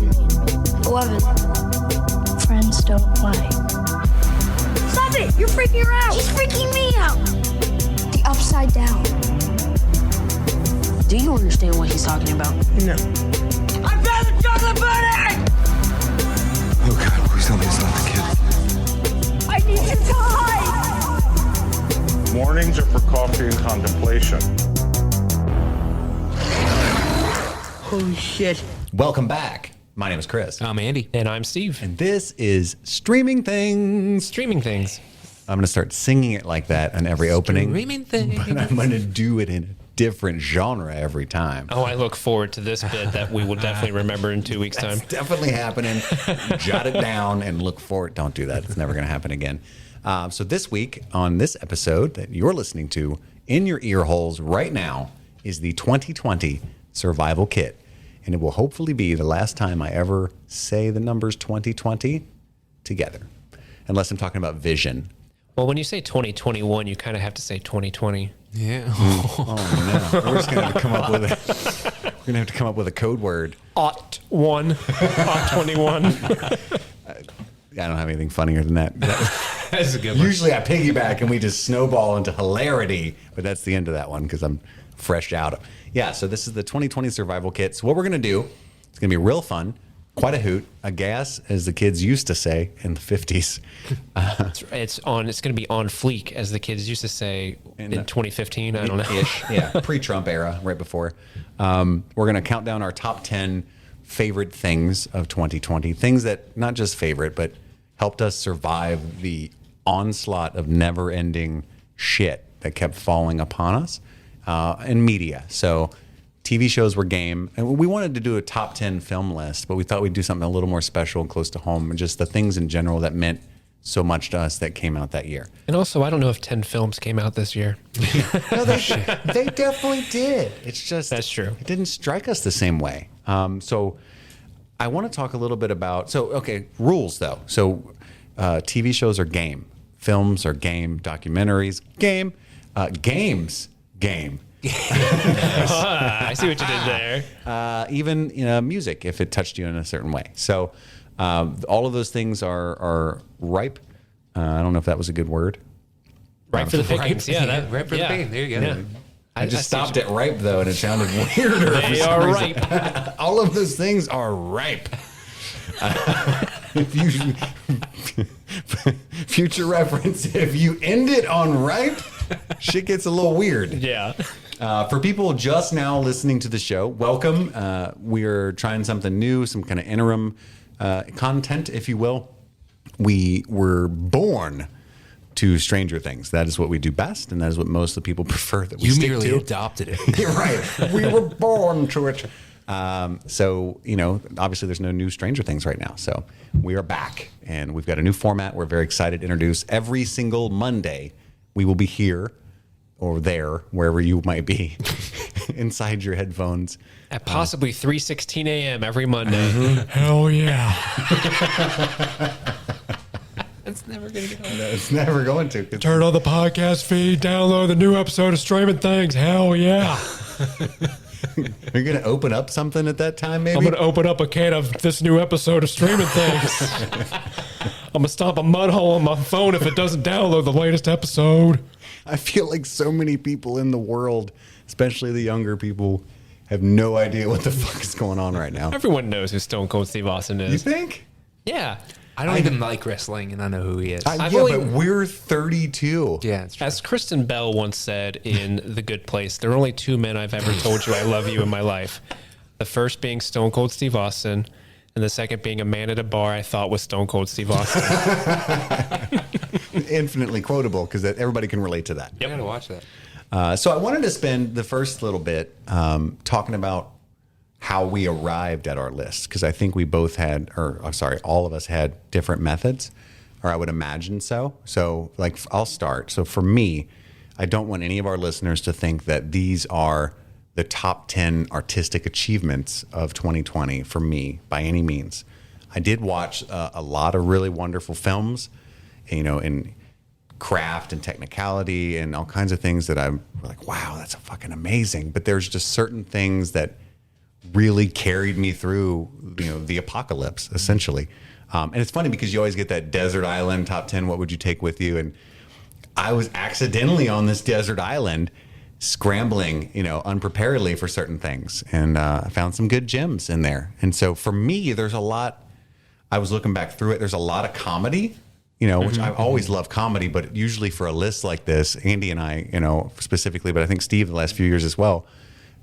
opinion. 11. Friends don't lie. Stop it! You're freaking her out! She's freaking me out! The upside down. Do you understand what he's talking about? No. I found the chocolate bunny! Oh God, please tell me it's not the kid. I need to die! Mornings are for coffee and contemplation. Holy shit. Welcome back. My name is Chris. I'm Andy. And I'm Steve. And this is Streaming Things. Streaming Things. I'm going to start singing it like that on every opening. Streaming Things. But I'm going to do it in a different genre every time. Oh, I look forward to this bit that we will definitely remember in 2 weeks' time. It's definitely happening. Jot it down and look for it. Don't do that. It's never going to happen again. So this week on this episode that you're listening to in your ear holes right now is the 2020 Survival Kit. And it will hopefully be the last time I ever say the numbers 2020 together. Unless I'm talking about vision. Well, when you say 2021, you kind of have to say 2020. Yeah. Oh no. We're just gonna have to come up with a code word. Aught 1. Aught 21. I don't have anything funnier than that. That's a good one. Usually I piggyback and we just snowball into hilarity, but that's the end of that one because I'm fresh out. Yeah, so this is the 2020 Survival Kit. So what we're going to do, it's going to be real fun, quite a hoot, a gas, as the kids used to say in the 50s. It's going to be on fleek, as the kids used to say in 2015. I don't know. Yeah, pre-Trump era, right before. We're going to count down our top 10 favorite things of 2020. Things that, not just favorite, but helped us survive the onslaught of never-ending shit that kept falling upon us. And media. So TV shows were game. And we wanted to do a top 10 film list, but we thought we'd do something a little more special and close to home and just the things in general that meant so much to us that came out that year. And also, I don't know if 10 films came out this year. No, they definitely did. It's just... That's true. It didn't strike us the same way. So I want to talk a little bit about... So, okay, rules, though. So TV shows are game. Films are game. Documentaries, game. Games... Game. I see what you did there. Even music, if it touched you in a certain way. So all of those things are ripe. I don't know if that was a good word. Ripe for the pickings. Yeah, Ripe for the picking. There you go. Yeah. I just stopped at ripe, though, and it sounded weirder. They are ripe. All of those things are ripe. Future reference, if you end it on ripe, shit gets a little weird. Yeah. For people just now listening to the show, welcome. We're trying something new, some kind of interim content, if you will. We were born to Stranger Things. That is what we do best, and that is what most of the people prefer that we stick to. You merely adopted it. You're right. We were born to it. So, obviously there's no new Stranger Things right now. So we are back, and we've got a new format we're very excited to introduce. Every single Monday, we will be here or there, wherever you might be, inside your headphones. At possibly 3:16 a.m. every Monday. Hell yeah. It's never going to get on. No, it's never going to. Turn on the podcast feed, download the new episode of Streaming Things. Hell yeah. You're going to open up something at that time, maybe? I'm going to open up a can of this new episode of Streaming Things. I'm going to stomp a mud hole on my phone if it doesn't download the latest episode. I feel like so many people in the world, especially the younger people, have no idea what the fuck is going on right now. Everyone knows who Stone Cold Steve Austin is. You think? Yeah. I don't even like wrestling, and I know who he is. Yeah, but we're 32. Yeah, it's true. As Kristen Bell once said in The Good Place, there are only two men I've ever told you I love you in my life. The first being Stone Cold Steve Austin, and the second being a man at a bar I thought was Stone Cold Steve Austin. Infinitely quotable, because everybody can relate to that. I gotta watch that. So I wanted to spend the first little bit talking about how we arrived at our list, because I think we both had, all of us had different methods, or I would imagine so. So, I'll start. So for me, I don't want any of our listeners to think that these are the top 10 artistic achievements of 2020 for me by any means. I did watch a lot of really wonderful films, in craft and technicality and all kinds of things that I'm like, wow, that's fucking amazing. But there's just certain things that really carried me through, the apocalypse essentially. And it's funny because you always get that desert island top 10. What would you take with you? And I was accidentally on this desert island, scrambling, unpreparedly for certain things, and I found some good gems in there. And so for me, there's a lot. I was looking back through it. There's a lot of comedy, which I always love comedy, but usually for a list like this, Andy and I, specifically, but I think Steve the last few years as well,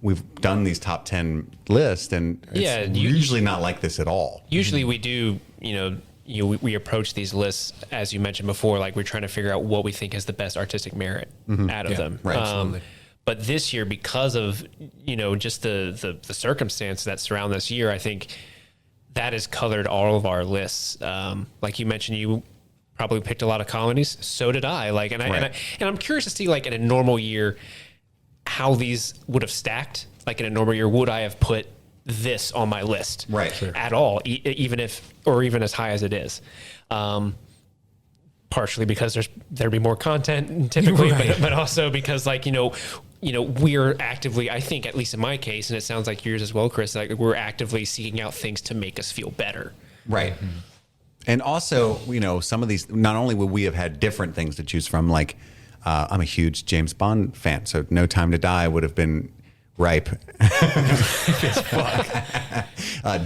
we've done these top 10 lists, and it's usually not like this at all. Usually we do, we approach these lists, as you mentioned before, like we're trying to figure out what we think has the best artistic merit out of them. Right, absolutely. But this year, because of, just the circumstance that surround this year, I think that has colored all of our lists. Like you mentioned, you probably picked a lot of comedies. So did I. And I'm curious to see, like, in a normal year, how these would have stacked. Like in a normal year, would I have put this on my list at all, even as high as it is? Partially because there'd be more content typically, but also because, like, we're actively, I think, at least in my case, and it sounds like yours as well, Chris, like we're actively seeking out things to make us feel better. Right. Mm-hmm. And also, some of these, not only would we have had different things to choose from, like, I'm a huge James Bond fan, so No Time to Die would have been ripe.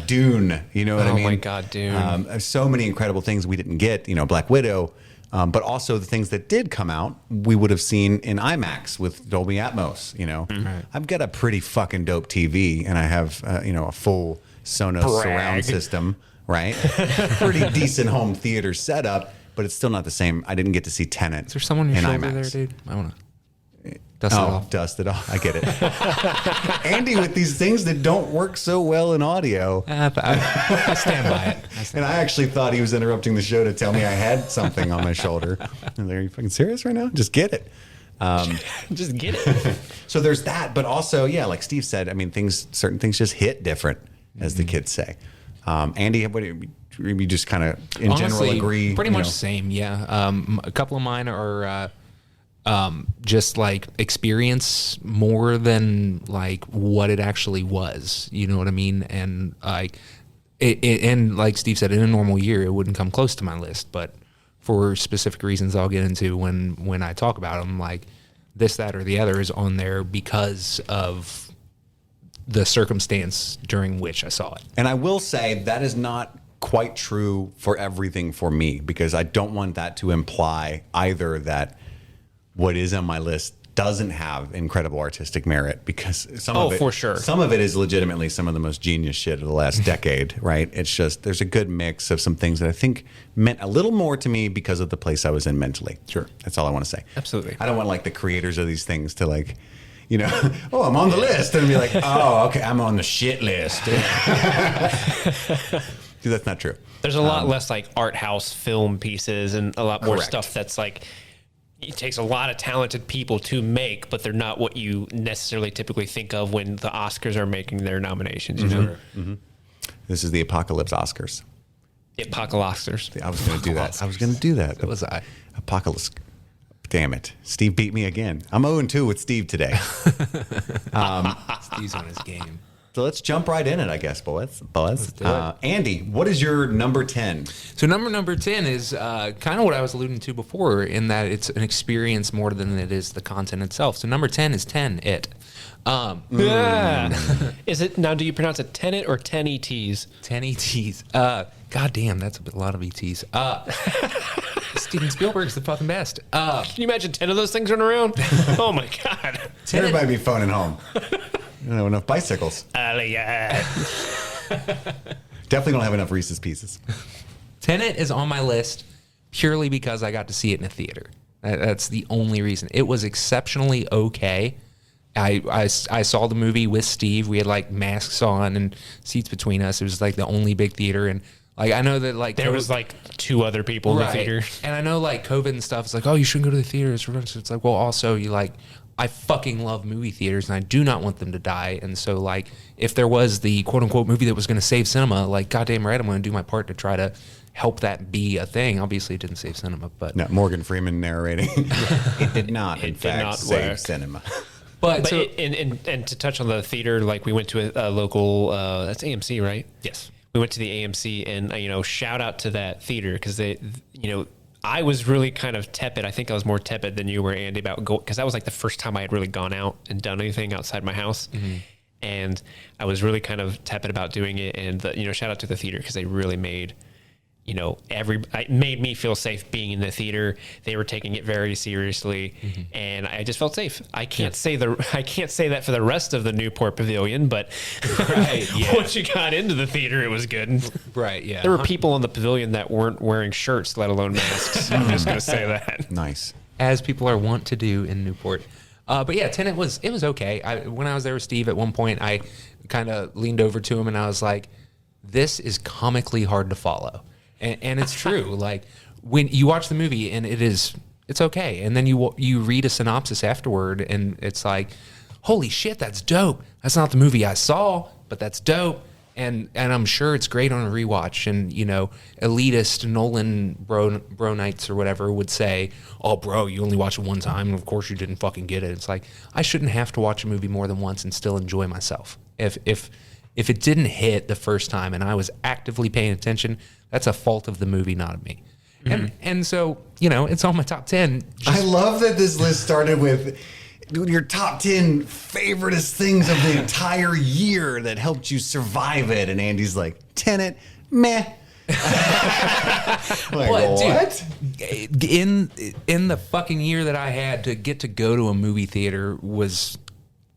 Dune, you know what I mean? Oh my God, Dune. So many incredible things we didn't get, Black Widow, but also the things that did come out, we would have seen in IMAX with Dolby Atmos, I've got a pretty fucking dope TV, and I have, a full Sonos surround system, right? Pretty decent home theater setup, but it's still not the same. I didn't get to see Tenant. Is there someone in your shoulder IMAX. there, dude? I want to dust it off. Dust it off. I get it. Andy with these things that don't work so well in audio. But I stand by it. And I actually thought he was interrupting the show to tell me I had something on my shoulder. And are you fucking serious right now? Just get it. Just get it. So there's that, but also, like Steve said, I mean, certain things just hit different, as the kids say. Andy, what do you just kind of in general agree? Pretty much the same, yeah. A couple of mine are just like experience more than like what it actually was. You know what I mean? And like, and like Steve said, in a normal year, it wouldn't come close to my list. But for specific reasons I'll get into when I talk about them, like this, that, or the other is on there because of the circumstance during which I saw it. And I will say that is not quite true for everything for me, because I don't want that to imply either that what is on my list doesn't have incredible artistic merit, because some of it, for sure, some of it is legitimately some of the most genius shit of the last decade, right? It's just, there's a good mix of some things that I think meant a little more to me because of the place I was in mentally. Sure. That's all I want to say. Absolutely. I don't want like the creators of these things to like, oh, I'm on the list, and be like, oh, okay, I'm on the shit list. That's not true. There's a lot less like art house film pieces and a lot more Correct. stuff that's like, it takes a lot of talented people to make, but they're not what you necessarily typically think of when the Oscars are making their nominations. You know, This is the Apocalypse Oscars. the Apocalypse. I was going to do that. I was going to do that. That was I. Apocalypse. Damn it. Steve beat me again. I'm 0-2 with Steve today. Steve's on his game. So let's jump right in it, I guess, boys. Let's do it. Andy, what is your number 10? So number 10 is kind of what I was alluding to before, in that it's an experience more than it is the content itself. So number 10 is 10, It. Is it, now do you pronounce it Tenant or 10 ETs? 10 ETs. God damn, that's a lot of ETs. Steven Spielberg's the fucking best. Can you imagine 10 of those things running around? Oh my God. Everybody be phoning home. I don't have enough bicycles. Definitely don't have enough Reese's Pieces. Tenet is on my list purely because I got to see it in a theater. That's the only reason. It was exceptionally okay. I saw the movie with Steve. We had like masks on and seats between us. It was like the only big theater, and like I know that like there was like two other people in the theater, and I know like COVID and stuff. It's like, oh, you shouldn't go to the theaters. It's like, well, also you like, I fucking love movie theaters, and I do not want them to die. And so like, if there was the quote unquote movie that was going to save cinema, like goddamn right, I'm going to do my part to try to help that be a thing. Obviously, it didn't save cinema, but no, Morgan Freeman narrating. It did not, in fact, save cinema. But so, and to touch on the theater, like we went to a local, that's AMC, right? Yes. We went to the AMC, and shout out to that theater because they, I was really kind of tepid. I think I was more tepid than you were, Andy, about going, because that was like the first time I had really gone out and done anything outside my house. Mm-hmm. And I was really kind of tepid about doing it. And, shout out to the theater because they really made, it made me feel safe being in the theater. They were taking it very seriously, and I just felt safe. I can't say that for the rest of the Newport Pavilion, but once you got into the theater, it was good. Right. Yeah. There were people in the pavilion that weren't wearing shirts, let alone masks. I'm just going to say that. Nice. As people are wont to do in Newport. But yeah, Tenant was okay. When I was there with Steve at one point, I kind of leaned over to him and I was like, this is comically hard to follow. And it's true. Like when you watch the movie and it's okay. And then you read a synopsis afterward and it's like, holy shit, that's dope. That's not the movie I saw, but that's dope. And I'm sure it's great on a rewatch. And, elitist Nolan bro nights or whatever would say, oh, bro, you only watch it one time. And of course you didn't fucking get it. It's like, I shouldn't have to watch a movie more than once and still enjoy myself. If it didn't hit the first time and I was actively paying attention, that's a fault of the movie, not of me. Mm-hmm. And so, it's on my top 10. I love that this list started with your top 10 favoriteest things of the entire year that helped you survive it. And Andy's like, Tenant, meh. Like, what? Dude, in the fucking year that I had to get to go to a movie theater was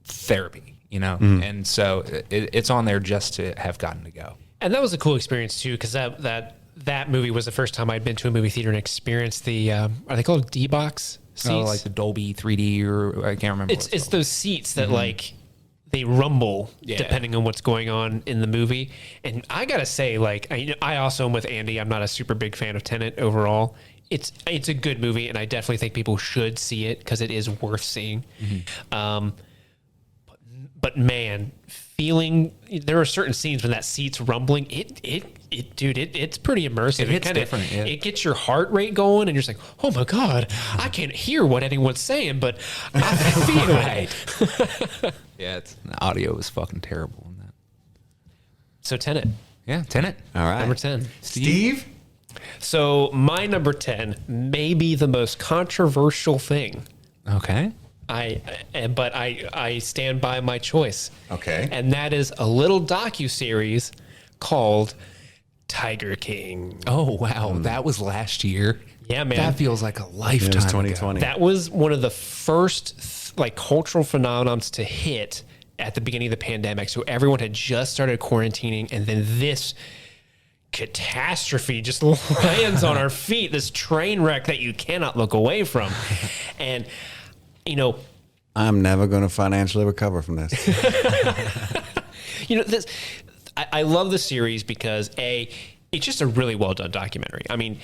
therapy, And so it's on there just to have gotten to go. And that was a cool experience too, because that movie was the first time I'd been to a movie theater and experienced the are they called D-Box seats? Oh, like the Dolby 3D or I can't remember. It's those seats that like they rumble depending on what's going on in the movie. And I gotta say, like I also am with Andy. I'm not a super big fan of Tenant overall. It's a good movie, and I definitely think people should see it because it is worth seeing. Mm-hmm. But man, there are certain scenes when that seat's rumbling. It's pretty immersive. It hits different. Yeah. It gets your heart rate going, and you're just like, oh my god, I can't hear what anyone's saying, but I feel it. Yeah, the audio was fucking terrible in that. So Tenant. Yeah, Tenant. All right, number 10. Steve. So my number 10 may be the most controversial thing. Okay. But I stand by my choice. Okay. And that is a little docuseries called Tiger King. Oh, wow. That was last year. Yeah, man. That feels like a lifetime. It was 2020. That was one of the first cultural phenomenons to hit at the beginning of the pandemic. So everyone had just started quarantining, and then this catastrophe just lands on our feet, this train wreck that you cannot look away from. And I'm never going to financially recover from this. This I love the series because it's just a really well done documentary. I mean,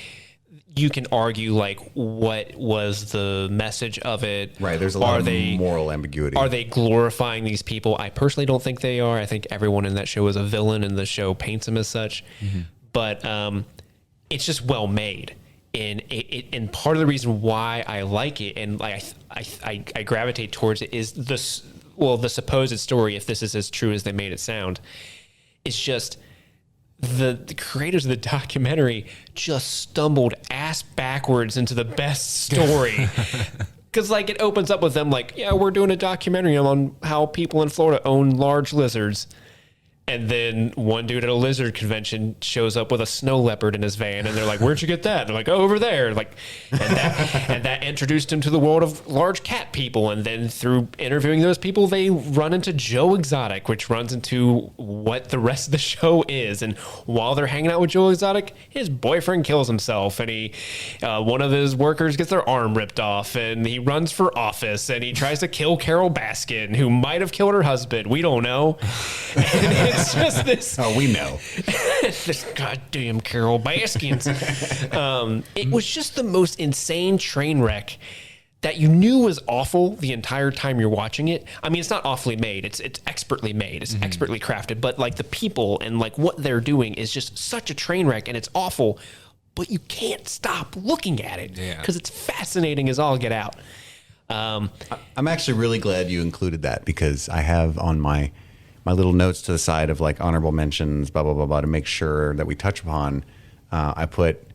you can argue what was the message of it. Right. There's a lot of moral ambiguity. Are they glorifying these people? I personally don't think they are. I think everyone in that show is a villain, and the show paints them as such. Mm-hmm. But it's just well made. And part of the reason why I like it and I gravitate towards it is the supposed story, if this is as true as they made it sound, it's just the creators of the documentary just stumbled ass backwards into the best story. Because it opens up with them we're doing a documentary on how people in Florida own large lizards. And then one dude at a lizard convention shows up with a snow leopard in his van, and they're like, "Where'd you get that?" And they're like, "Oh, over there." And that introduced him to the world of large cat people. And then through interviewing those people, they run into Joe Exotic, which runs into what the rest of the show is. And while they're hanging out with Joe Exotic, his boyfriend kills himself, and one of his workers gets their arm ripped off, and he runs for office, and he tries to kill Carol Baskin, who might have killed her husband. We don't know. It's just this. Oh, we know. This goddamn Carol Baskins. It was just the most insane train wreck that you knew was awful the entire time you're watching it. I mean, it's not awfully made. It's expertly made. It's expertly crafted. But the people and what they're doing is just such a train wreck, and it's awful. But you can't stop looking at it because it's fascinating as all get out. I'm actually really glad you included that because I have on my little notes to the side of like honorable mentions, blah, blah, blah, blah, to make sure that we touch upon. I put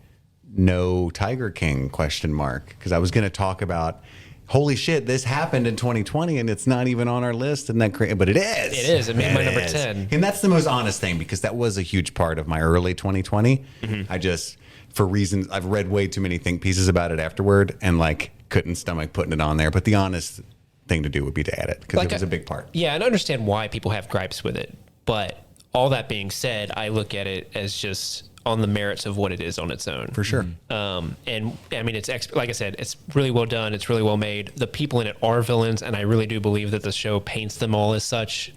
no Tiger King ? Because I was going to talk about, holy shit, this happened in 2020 and it's not even on our list. And that but it is. It is. It made my number 10. And that's the most honest thing because that was a huge part of my early 2020. I just, for reasons, I've read way too many think pieces about it afterward and like couldn't stomach putting it on there. But the honest thing to do would be to add it because it was a big part. Yeah, and I understand why people have gripes with it. But all that being said, I look at it as just on the merits of what it is on its own. For sure. And I mean, like I said, it's really well done. It's really well made. The people in it are villains, and I really do believe that the show paints them all as such.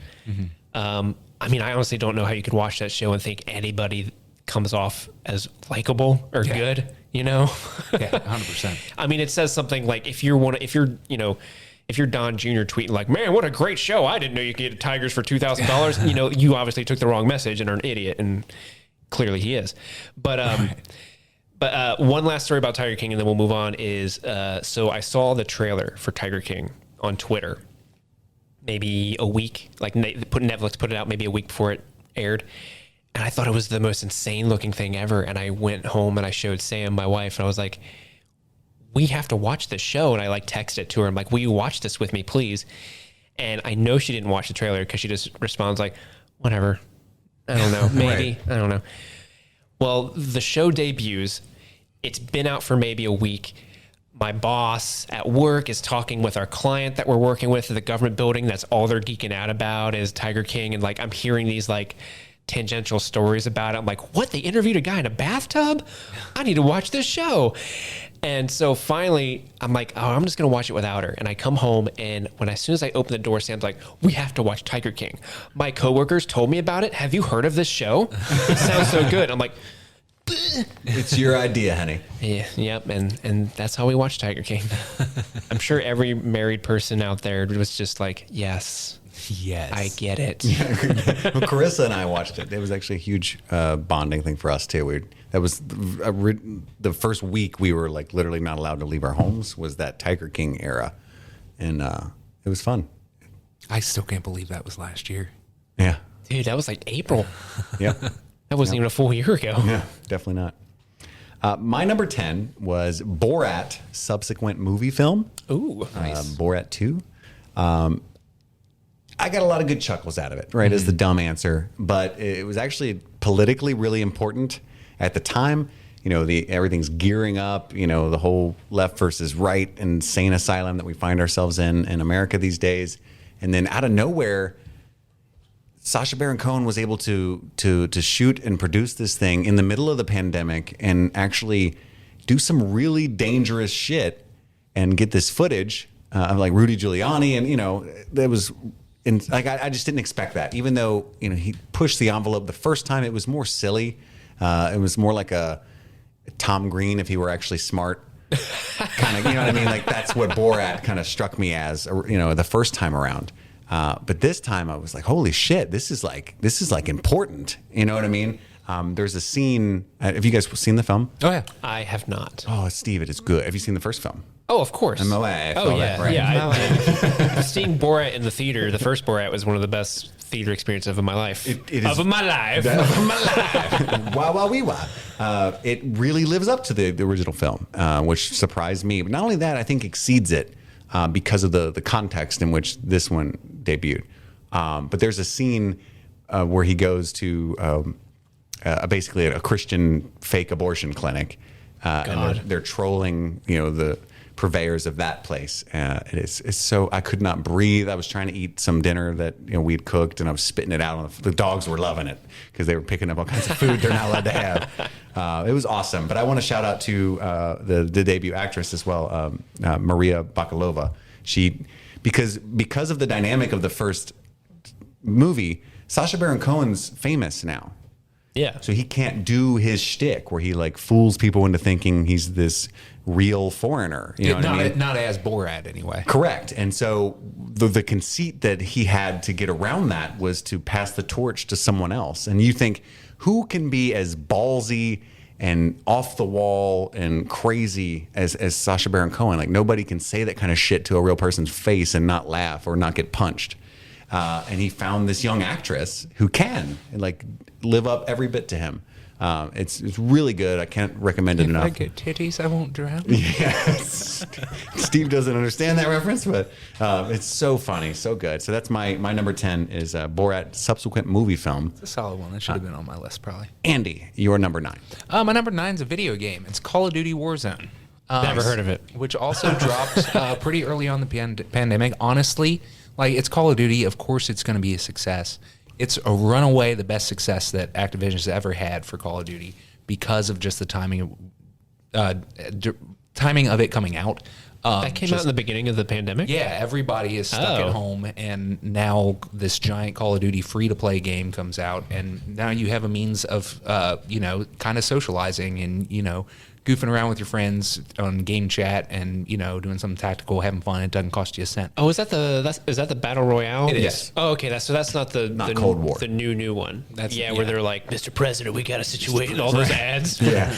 I mean, I honestly don't know how you could watch that show and think anybody comes off as likable or good, you know? Yeah, 100%. I mean, it says something like if you're Don Jr. tweeting like, man, what a great show. I didn't know you could get Tigers for $2,000. You know, you obviously took the wrong message and are an idiot. And clearly he is. But one last story about Tiger King and then we'll move on is, so I saw the trailer for Tiger King on Twitter, maybe a week, like Netflix put it out maybe a week before it aired. And I thought it was the most insane looking thing ever. And I went home and I showed Sam, my wife, and I was like, we have to watch this show. And I like texted it to her. I'm like, will you watch this with me, please? And I know she didn't watch the trailer because she just responds like, whatever. I don't know. Maybe. Right. I don't know. Well, the show debuts. It's been out for maybe a week. My boss at work is talking with our client that we're working with at the government building. That's all they're geeking out about is Tiger King. And like, I'm hearing these like tangential stories about it. I'm like, what? They interviewed a guy in a bathtub? I need to watch this show. And so finally, I'm like, oh, I'm just going to watch it without her. And I come home, and as soon as I open the door, Sam's like, we have to watch Tiger King. My coworkers told me about it. Have you heard of this show? It sounds so good. I'm like, bleh. It's your idea, honey. Yeah, yep. And that's how we watch Tiger King. I'm sure every married person out there was just like, yes. Yes. I get it. Well, Carissa and I watched it. It was actually a huge bonding thing for us too. That was the first week we were like literally not allowed to leave our homes was that Tiger King era. And it was fun. I still can't believe that was last year. Yeah. Dude, that was like April. Yeah. That wasn't even a full year ago. Yeah, definitely not. My number 10 was Borat subsequent movie film. Ooh, nice. Borat II. I got a lot of good chuckles out of it, right, as the dumb answer. But it was actually politically really important at the time. You know, everything's gearing up, you know, the whole left versus right insane asylum that we find ourselves in America these days. And then out of nowhere, Sacha Baron Cohen was able to shoot and produce this thing in the middle of the pandemic and actually do some really dangerous shit and get this footage of like Rudy Giuliani. And, you know, that was... And like I just didn't expect that, even though, you know, he pushed the envelope the first time. It was more silly. It was more like a Tom Green if he were actually smart, kind of. You know what I mean? Like that's what Borat kind of struck me as, you know, the first time around. But this time I was like, holy shit, this is like important. You know what I mean? There's a scene. Have you guys seen the film? Oh yeah, I have not. Oh, Steve, it is good. Have you seen the first film? Oh, of course. Yeah. Seeing Borat in the theater, the first Borat was one of the best theater experiences of my life. It is of my life. Wow, wee wah. It really lives up to the original film, which surprised me. But not only that, I think exceeds it because of the context in which this one debuted. But there's a scene where he goes to basically a Christian fake abortion clinic, and they're trolling, you know, the purveyors of that place. It's so I could not breathe. I was trying to eat some dinner that, you know, we'd cooked, and I was spitting it out. The dogs were loving it because they were picking up all kinds of food they're not allowed to have. It was awesome. But I want to shout out to the debut actress as well, Maria Bakalova. Because of the dynamic of the first movie, Sacha Baron Cohen's famous now. Yeah. So he can't do his shtick where he like fools people into thinking he's this real foreigner. You know what I mean? Not as Borat anyway. Correct. And so the conceit that he had to get around that was to pass the torch to someone else. And you think, who can be as ballsy and off the wall and crazy as Sacha Baron Cohen. Like nobody can say that kind of shit to a real person's face and not laugh or not get punched. And he found this young actress who can like live up every bit to him. It's really good. I can't recommend it enough. If I get titties, I won't drown. Yes. Steve doesn't understand that reference, but it's so funny, so good. So that's my number 10 is Borat subsequent movie film. It's a solid one. That should have been on my list, probably. Andy, your number 9. My number 9 is a video game. It's Call of Duty Warzone. Never heard of it. Which also dropped pretty early on the pandemic. Honestly, like it's Call of Duty. Of course, it's going to be a success. It's a runaway the best success that Activision has ever had for Call of Duty because of just the timing of it coming out. That came out in the beginning of the pandemic? Yeah, everybody is stuck at home, and now this giant Call of Duty free-to-play game comes out, and now you have a means of, kind of socializing and, goofing around with your friends on game chat and, doing something tactical, having fun. It doesn't cost you a cent. Oh, is that the Battle Royale? It is. Oh, okay. That's not the Cold War. The new one. That's where they're like, Mr. President, we got a situation. All those ads. Yeah.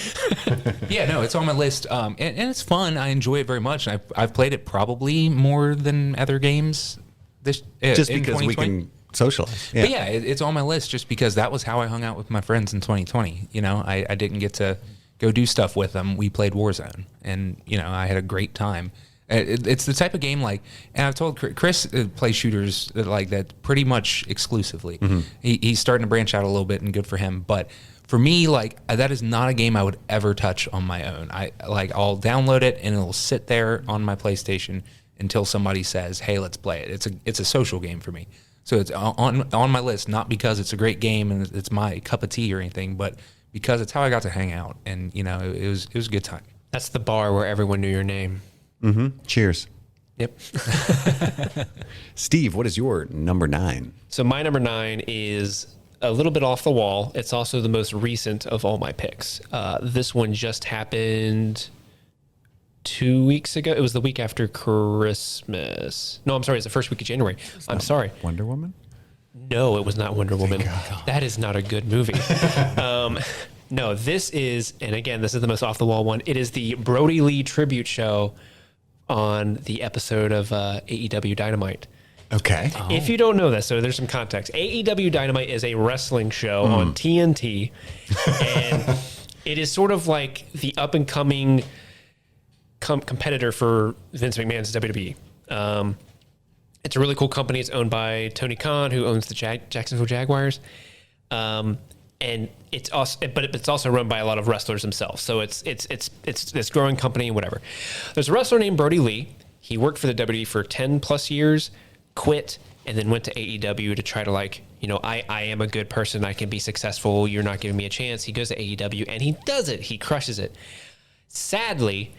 Yeah, no, it's on my list, and it's fun. I enjoy it very much. I've played it probably more than other games. Just in because we 2020. can socialize. But yeah, it's on my list just because that was how I hung out with my friends in 2020. I didn't get to go do stuff with them. We played Warzone, and I had a great time. It's the type of game and I've told Chris plays shooters like that pretty much exclusively. Mm-hmm. He's starting to branch out a little bit, and good for him. But for me, that is not a game I would ever touch on my own. I'll download it and it'll sit there on my PlayStation until somebody says, "Hey, let's play it." It's a social game for me. So it's on my list, not because it's a great game and it's my cup of tea or anything, but because it's how I got to hang out, and it was a good time. That's the bar where everyone knew your name. Mm-hmm. Cheers. Yep. Steve, what is your number 9? So my number 9 is a little bit off the wall. It's also the most recent of all my picks. This one just happened 2 weeks ago. It was the week after Christmas. No, I'm sorry. It's the first week of January. I'm sorry. Wonder Woman? No, it was not Wonder Woman. That is not a good movie. No, this is, and again, this is the most off the wall one. It is the Brody Lee tribute show on the episode of AEW Dynamite. Okay. If you don't know this, so there's some context. AEW Dynamite is a wrestling show on TNT, and it is sort of like the up and coming competitor for Vince McMahon's WWE. It's a really cool company. It's owned by Tony Khan, who owns the Jacksonville Jaguars. And it's also run by a lot of wrestlers themselves. So it's this growing company and whatever. There's a wrestler named Brody Lee. He worked for the WWE for 10 plus years, quit, and then went to AEW to try to I am a good person. I can be successful. You're not giving me a chance. He goes to AEW and he does it. He crushes it. Sadly,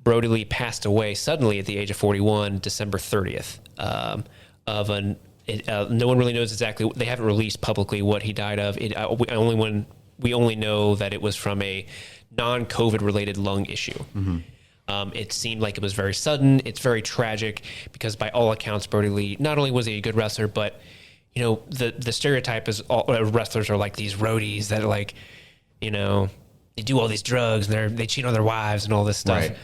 Brody Lee passed away suddenly at the age of 41, December 30th, no one really knows exactly. They haven't released publicly what he died of. We only know that it was from a non-COVID related lung issue. Mm-hmm. It seemed like it was very sudden. It's very tragic because by all accounts, Brody Lee, not only was he a good wrestler, but the stereotype is all wrestlers are like these roadies that are they do all these drugs and they cheat on their wives and all this stuff. Right.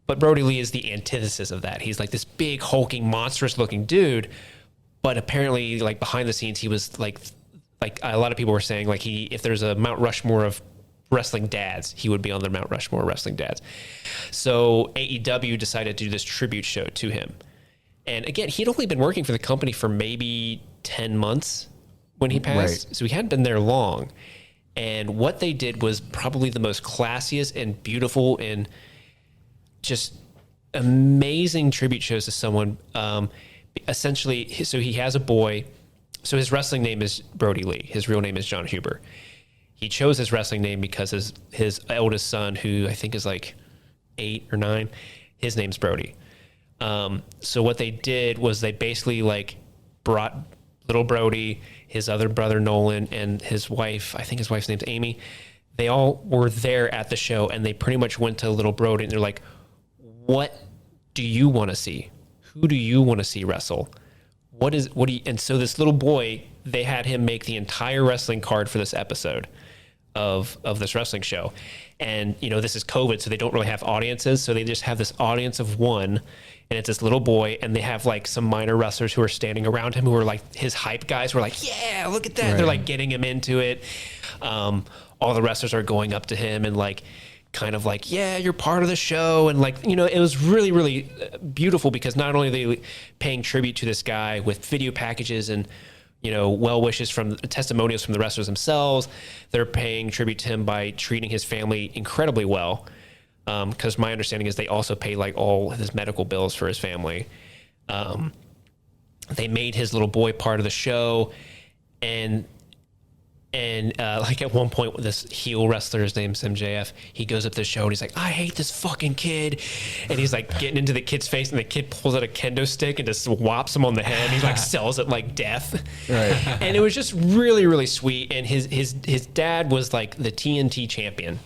But Brody Lee is the antithesis of that. He's like this big, hulking, monstrous-looking dude. But apparently, behind the scenes, he was like a lot of people were saying, if there's a Mount Rushmore of wrestling dads, he would be on the Mount Rushmore of wrestling dads. So AEW decided to do this tribute show to him. And again, he'd only been working for the company for maybe 10 months when he passed. Right. So he hadn't been there long. And what they did was probably the most classiest and beautiful and just amazing tribute shows to someone. Essentially, so he has a boy. So his wrestling name is Brody Lee. His real name is John Huber. He chose his wrestling name because his eldest son, who I think is 8 or 9, his name's Brody. So what they did was they basically brought little Brody, his other brother Nolan, and his wife, I think his wife's name's Amy. They all were there at the show, and they pretty much went to little Brody, and they're like, what do you want to see? Who do you want to see wrestle? And so this little boy, they had him make the entire wrestling card for this episode of this wrestling show. And, this is COVID, so they don't really have audiences. So they just have this audience of one, and it's this little boy, and they have like some minor wrestlers who are standing around him who are like his hype guys who are like, yeah, look at that. Right. They're like getting him into it. All the wrestlers are going up to him and like, kind of like, yeah, you're part of the show. And like, it was really, really beautiful because not only are they paying tribute to this guy with video packages and, well wishes from testimonials from the wrestlers themselves, they're paying tribute to him by treating his family incredibly well. Because my understanding is they also pay like all his medical bills for his family. They made his little boy part of the show, and like at one point, this heel wrestler, his name's MJF, he goes up to the show and he's like, I hate this fucking kid. And he's like getting into the kid's face, and the kid pulls out a kendo stick and just whops him on the head. He like sells it like death. Right. And it was just really, really sweet. And his dad was like the TNT champion.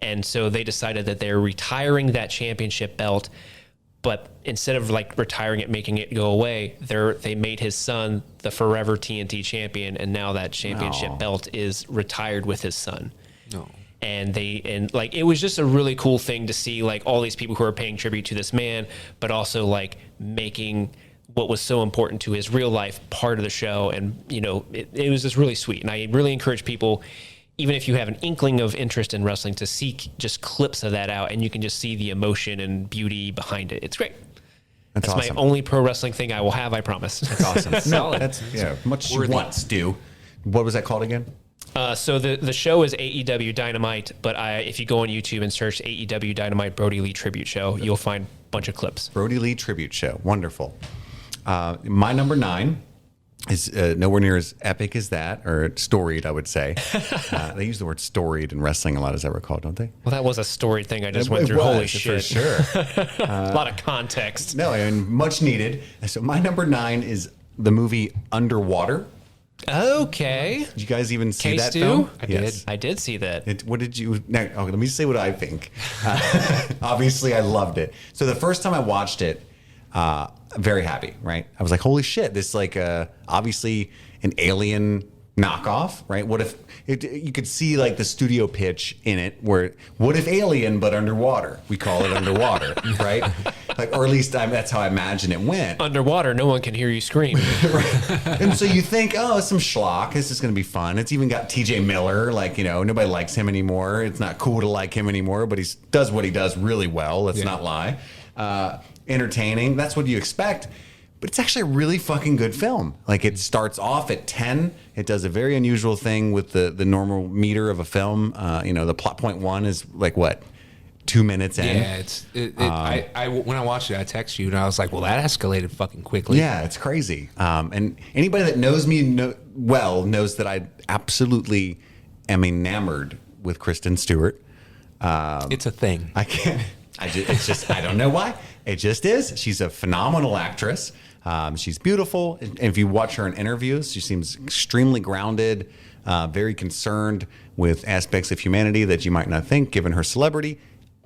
And so they decided that they're retiring that championship belt. But instead of like retiring it, making it go away, they made his son the forever TNT champion, and now that championship belt is retired with his son. No. And like it was just a really cool thing to see like all these people who are paying tribute to this man, but also like making what was so important to his real life part of the show. And it was just really sweet. And I really encourage people, even if you have an inkling of interest in wrestling, to seek just clips of that out, and you can just see the emotion and beauty behind it. It's great. That's awesome. My only pro wrestling thing I will have, I promise. That's awesome. No, that's much you want, Stu. What was that called again? So the show is AEW Dynamite, but if you go on YouTube and search AEW Dynamite Brody Lee Tribute Show, you'll find a bunch of clips. Brody Lee Tribute Show. Wonderful. My number 9 is nowhere near as epic as that, or storied, I would say. They use the word storied in wrestling a lot, as I recall, don't they? Well, that was a storied thing I just went through. Holy shit. For sure. A lot of context. No, and much needed. So my number 9 is the movie Underwater. Okay. Did you guys even see that Stu? film? I did see that. What did you... Now, let me say what I think. Obviously, I loved it. So the first time I watched it, very happy, right? I was like, holy shit, this is like obviously an Alien knockoff, right? What if you could see like the studio pitch in it where what if Alien but underwater? We call it Underwater, right? Like, or at least that's how I imagine it went. Underwater, no one can hear you scream. Right. And so you think, oh, it's some schlock. This is going to be fun. It's even got TJ Miller. Like, nobody likes him anymore. It's not cool to like him anymore, but he does what he does really well. Let's not lie. Entertaining. That's what you expect. But it's actually a really fucking good film. Like, it starts off at 10. It does a very unusual thing with the normal meter of a film. The plot point 1 is like, what, 2 minutes in? Yeah, I when I watched it, I texted you and I was like, well, that escalated fucking quickly. Yeah, it's crazy. And anybody that knows me knows that I absolutely am enamored with Kristen Stewart. It's a thing. I can't. It's just, I don't know why. It just is. She's a phenomenal actress. She's beautiful. And if you watch her in interviews, she seems extremely grounded, very concerned with aspects of humanity that you might not think, given her celebrity.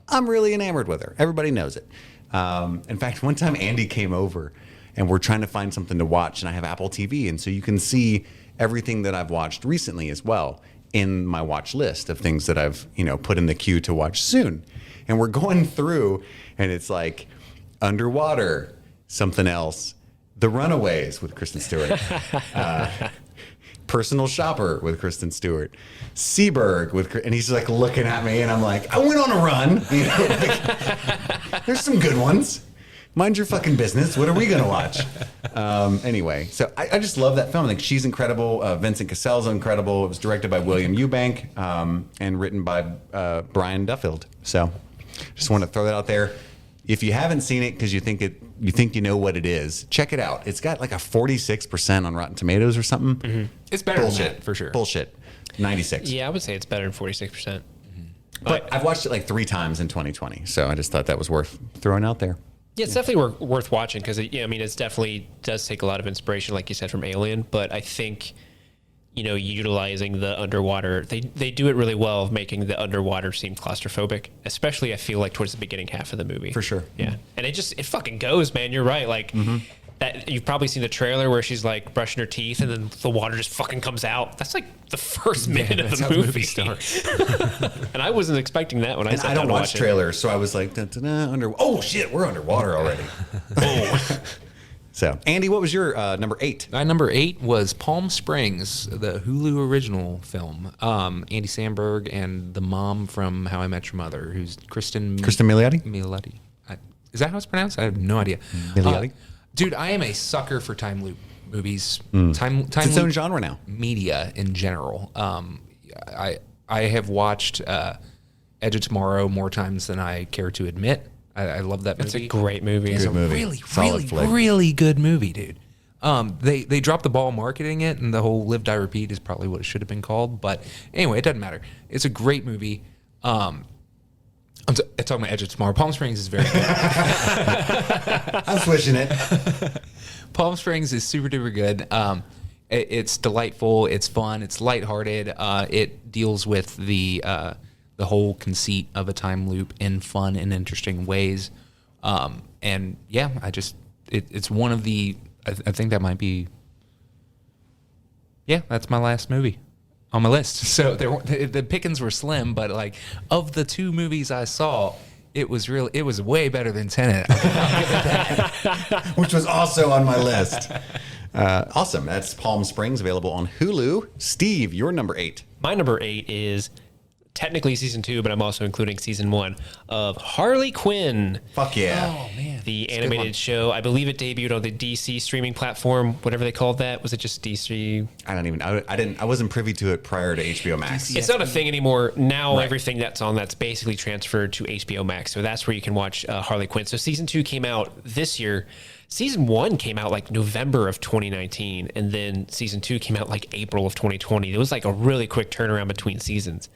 I'm really enamored with her. Everybody knows it. In fact, one time Andy came over and we're trying to find something to watch, and I have Apple TV. And so you can see everything that I've watched recently as well in my watch list of things that I've, put in the queue to watch soon. And we're going through, and it's like Underwater, something else, The Runaways with Kristen Stewart, Personal Shopper with Kristen Stewart, Seaberg and he's like looking at me, and I'm like, I went on a run. There's some good ones. Mind your fucking business. What are we going to watch? Anyway, so I just love that film. I think she's incredible. Vincent Cassel's incredible. It was directed by William Eubank and written by Brian Duffield. So just want to throw that out there. If you haven't seen it because you think you know what it is, check it out. It's got like a 46% on Rotten Tomatoes or something. Mm-hmm. It's better than that, for sure. Bullshit. 96. Yeah, I would say it's better than 46%. Mm-hmm. But I've watched it like 3 times in 2020, so I just thought that was worth throwing out there. Yeah, it's definitely worth watching because it's definitely does take a lot of inspiration, like you said, from Alien. But I think, utilizing the underwater, they do it really well of making the underwater seem claustrophobic, especially I feel like towards the beginning half of the movie. For sure. Yeah. And it fucking goes, man. You're right. Like, that you've probably seen the trailer where she's like brushing her teeth and then the water just fucking comes out. That's like the first minute of the movie. starts. And I wasn't expecting that when I And sat I down don't to watch watch it. trailers, so I was like, under. Oh shit, we're underwater already. Oh. So, Andy, what was your number 8? My number 8 was Palm Springs, the Hulu original film. Andy Samberg and the mom from How I Met Your Mother, who's Kristen Milioti? Milioti. Is that how it's pronounced? I have no idea. Milioti? Dude, I am a sucker for time loop movies. Time It's its loop own genre now. media in general. I have watched Edge of Tomorrow more times than I care to admit. I love that movie. It's a great movie. It's a movie. really, Solid really, flick. really good movie, dude. They dropped the ball marketing it, and the whole Live, Die, Repeat is probably what it should have been called. But anyway, it doesn't matter. It's a great movie. I'm talking about Edge of Tomorrow. Palm Springs is very good. I'm switching it. Palm Springs is super duper good. It's delightful. It's fun. It's lighthearted. It deals with the whole conceit of a time loop in fun and interesting ways. And yeah, it's one of the. I think that might be. Yeah, that's my last movie on my list. So the pickings were slim, but like of the 2 movies I saw, it was way better than Tenant. I'll give it that. Which was also on my list. Awesome. That's Palm Springs, available on Hulu. Steve, your number 8. My number 8 is technically season 2, but I'm also including season 1 of Harley Quinn. Fuck yeah. Oh man, The animated show. I believe it debuted on the DC streaming platform, whatever they called that. Was it just DC? I wasn't privy to it prior to HBO Max. It's not a thing anymore. Now Right. everything that's basically transferred to HBO Max. So that's where you can watch Harley Quinn. So season 2 came out this year. Season 1 came out like November of 2019. And then season 2 came out like April of 2020. It was like a really quick turnaround between seasons.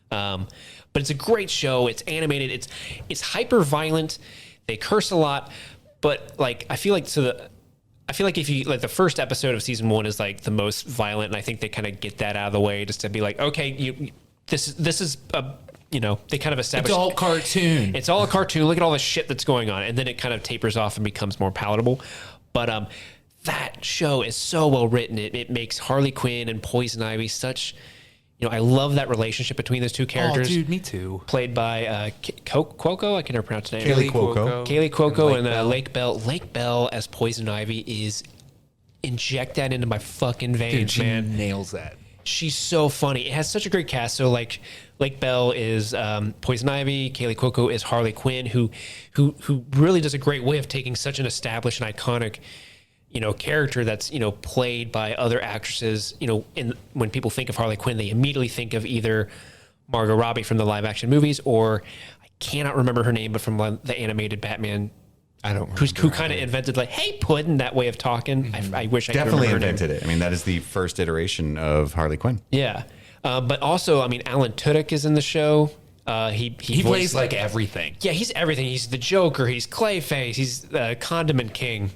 But it's a great show. It's animated. It's hyper violent. They curse a lot, but like I feel like if you like the first episode of season 1 is like the most violent, and I think they kind of get that out of the way just to be like, okay, this is a they kind of establish it's all cartoon. It's all a cartoon. Look at all the shit that's going on, and then it kind of tapers off and becomes more palatable. But that show is so well written. It makes Harley Quinn and Poison Ivy such. I love that relationship between those 2 characters. Oh, dude, me too. Played by Cuoco. I can never pronounce the name. Kaylee Cuoco. Kaylee Cuoco and Lake Bell. Lake Bell as Poison Ivy is inject that into my fucking veins, Dude, she man. nails that. She's so funny. It has such a great cast. So like Lake Bell is Poison Ivy. Kaylee Cuoco is Harley Quinn, who really does a great way of taking such an established and iconic character that's, played by other actresses. When people think of Harley Quinn, they immediately think of either Margot Robbie from the live action movies, or I cannot remember her name, but from the animated Batman. I don't. Who kind of invented like, hey, Puddin', that way of talking. Mm-hmm. I wish I Definitely could remember her invented name. it. I mean, that is the first iteration of Harley Quinn. Yeah. But also, I mean, Alan Tudyk is in the show. He plays like everything. Yeah, he's everything. He's the Joker. He's Clayface. He's the Condiment King.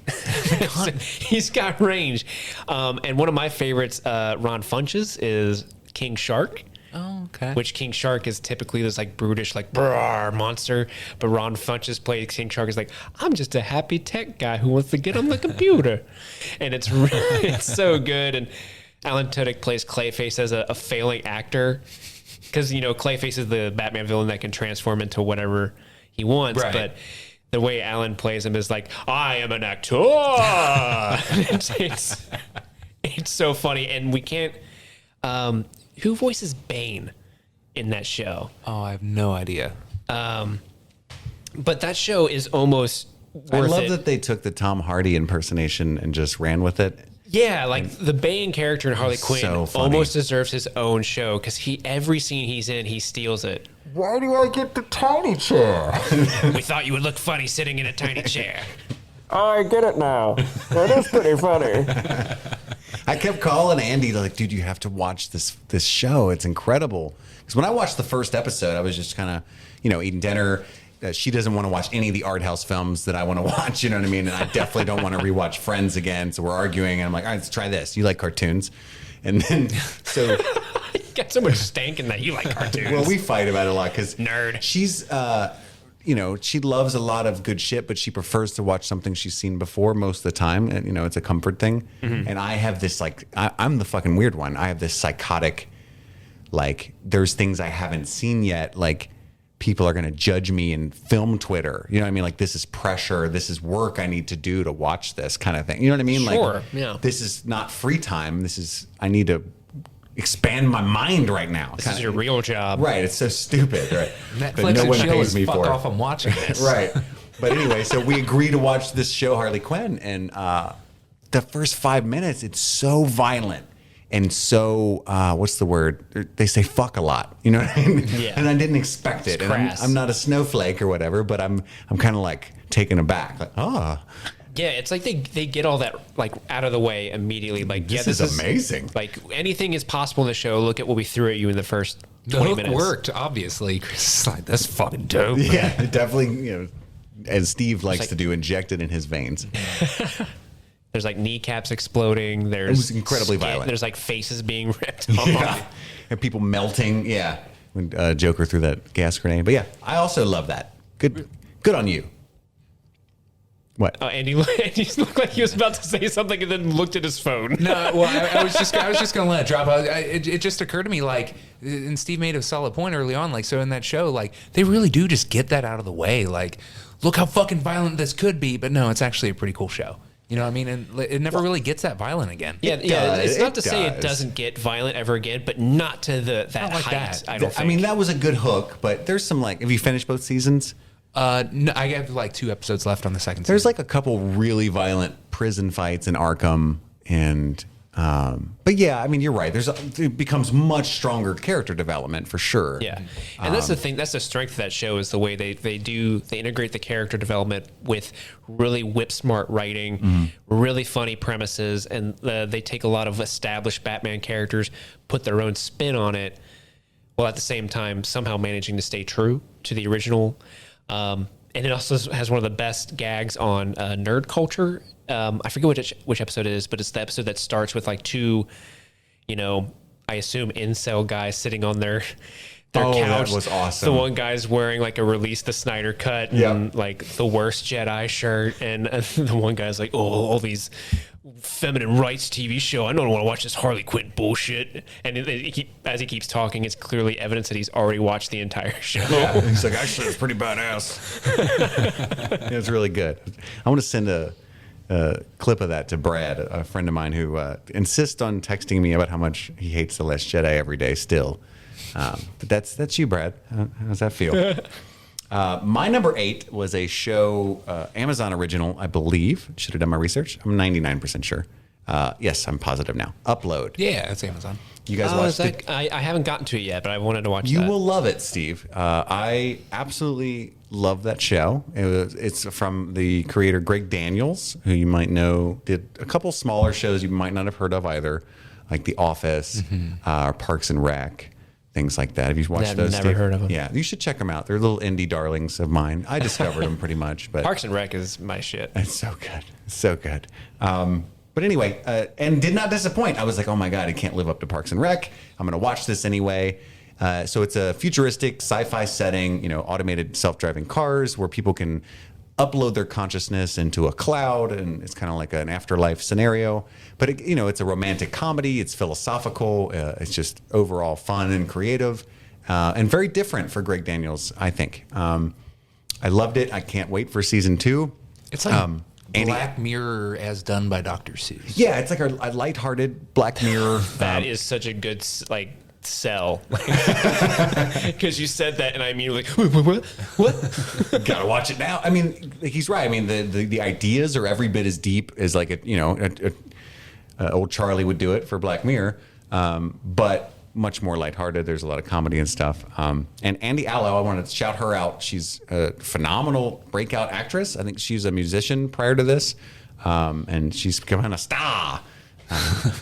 He's got range. And one of my favorites, Ron Funches, is King Shark. Oh, okay. Which King Shark is typically this like brutish, like brrr monster. But Ron Funches played King Shark is like, I'm just a happy tech guy who wants to get on the computer. And it's so good. And Alan Tudyk plays Clayface as a failing actor. Because, Clayface is the Batman villain that can transform into whatever he wants. Right. But the way Alan plays him is like, I am an actor. it's so funny. And we can't... who voices Bane in that show? Oh, I have no idea. But that show is almost worth I love it. that they took the Tom Hardy impersonation and just ran with it. Yeah, like the Bane character in Harley Quinn so funny. almost deserves his own show because every scene he's in, he steals it. Why do I get the tiny chair? We thought you would look funny sitting in a tiny chair. I get it now. That is pretty funny. I kept calling Andy like, dude, you have to watch this show. It's incredible. Because when I watched the first episode, I was just kind of, eating dinner. She doesn't want to watch any of the art house films that I want to watch. You know what I mean? And I definitely don't want to rewatch Friends again. So we're arguing, and I'm like, all right, let's try this. You like cartoons? And then so You got so much stank in that you like cartoons. well, we fight about it a lot because Nerd. She's she loves a lot of good shit, but she prefers to watch something she's seen before most of the time. And, it's a comfort thing. Mm-hmm. And I have this, I'm the fucking weird one. I have this psychotic, there's things I haven't seen yet. People are going to judge me in film Twitter. You know what I mean? This is pressure. This is work I need to do to watch this kind of thing. You know what I mean? Sure. Yeah. This is not free time. I need to expand my mind right now. This is your real job. Right. It's so stupid, right? Netflix but no and one chill pays is me fuck for off. it. I'm watching this. Right. But anyway, so we agree to watch this show, Harley Quinn, and the first 5 minutes, it's so violent and so what's the word? They say fuck a lot. You know what I mean? Yeah. And I didn't expect it. And I'm not a snowflake or whatever, but I'm kind of taken aback. Yeah, it's they get all that out of the way immediately. This is amazing. Anything is possible in the show. Look at what we threw at you in the first 20 The hook minutes. worked, obviously. Chris is that's fucking dope. Yeah, it definitely, as Steve likes to do, inject it in his veins. There's kneecaps exploding. It was incredibly violent. There's faces being ripped off. Yeah. And people melting. Yeah. When Joker threw that gas grenade. But yeah, I also love that. Good on you. What? Andy looked like he was about to say something and then looked at his phone. No, well, I was just gonna let it drop. It just occurred to me, and Steve made a solid point early on. So in that show, they really do just get that out of the way. Look how fucking violent this could be, but no, it's actually a pretty cool show. You know what I mean? And it never really gets that violent again. Yeah. It's not to say it doesn't get violent ever again, but not to that height. That. I don't think. I mean, that was a good hook, but there's some have you finished both seasons? No, I have 2 episodes left on the second season. There's a couple really violent prison fights in Arkham, and but yeah, I mean, you're right. It becomes much stronger character development for sure. Yeah, and that's the thing. That's the strength of that show is the way they integrate the character development with really whip smart writing, really funny premises, and they take a lot of established Batman characters, put their own spin on it, while at the same time somehow managing to stay true to the original. And it also has one of the best gags on nerd culture. I forget which episode it is, but it's the episode that starts with 2, I assume incel guys sitting on their couch. That was awesome. The one guy's wearing a release the Snyder cut and the worst Jedi shirt, and the one guy's all these feminine rights TV show. I don't want to watch this Harley Quinn bullshit. And as he keeps talking, it's clearly evidence that he's already watched the entire show. Yeah. He's actually, it's pretty badass. It's really good. I want to send a clip of that to Brad, a friend of mine who insists on texting me about how much he hates The Last Jedi every day still. But that's you, Brad. How does that feel? My number 8 was a show, Amazon original, I believe. Should have done my research. I'm 99% sure. Yes, I'm positive now. Upload. Yeah, it's Amazon. You guys watched it? I haven't gotten to it yet, but I wanted to watch that. You will love it, Steve. I absolutely love that show. It's from the creator Greg Daniels, who you might know did a couple smaller shows you might not have heard of either, like The Office, or Parks and Rec. Things like that. Have you watched those? I've never heard of them. Yeah, you should check them out. They're little indie darlings of mine. I discovered them pretty much. But Parks and Rec is my shit. It's so good. It's so good. But anyway, and did not disappoint. I was like, oh my God, I can't live up to Parks and Rec. I'm going to watch this anyway. So it's a futuristic sci-fi setting, automated self-driving cars where people can upload their consciousness into a cloud, and it's kind of like an afterlife scenario. But it's a romantic comedy. It's philosophical. It's just overall fun and creative, and very different for Greg Daniels, I think. I loved it. I can't wait for season 2. It's like Black Mirror as done by Dr. Seuss. Yeah, it's like a lighthearted Black Mirror. That is such a good sell, because you said that and I immediately what? Gotta watch it now. I mean, he's right. I mean, the ideas are every bit as deep as old Charlie would do it for Black Mirror, but much more lighthearted. There's a lot of comedy and stuff. And Andy Allo, I want to shout her out. She's a phenomenal breakout actress. I think she's a musician prior to this, and she's becoming a star. So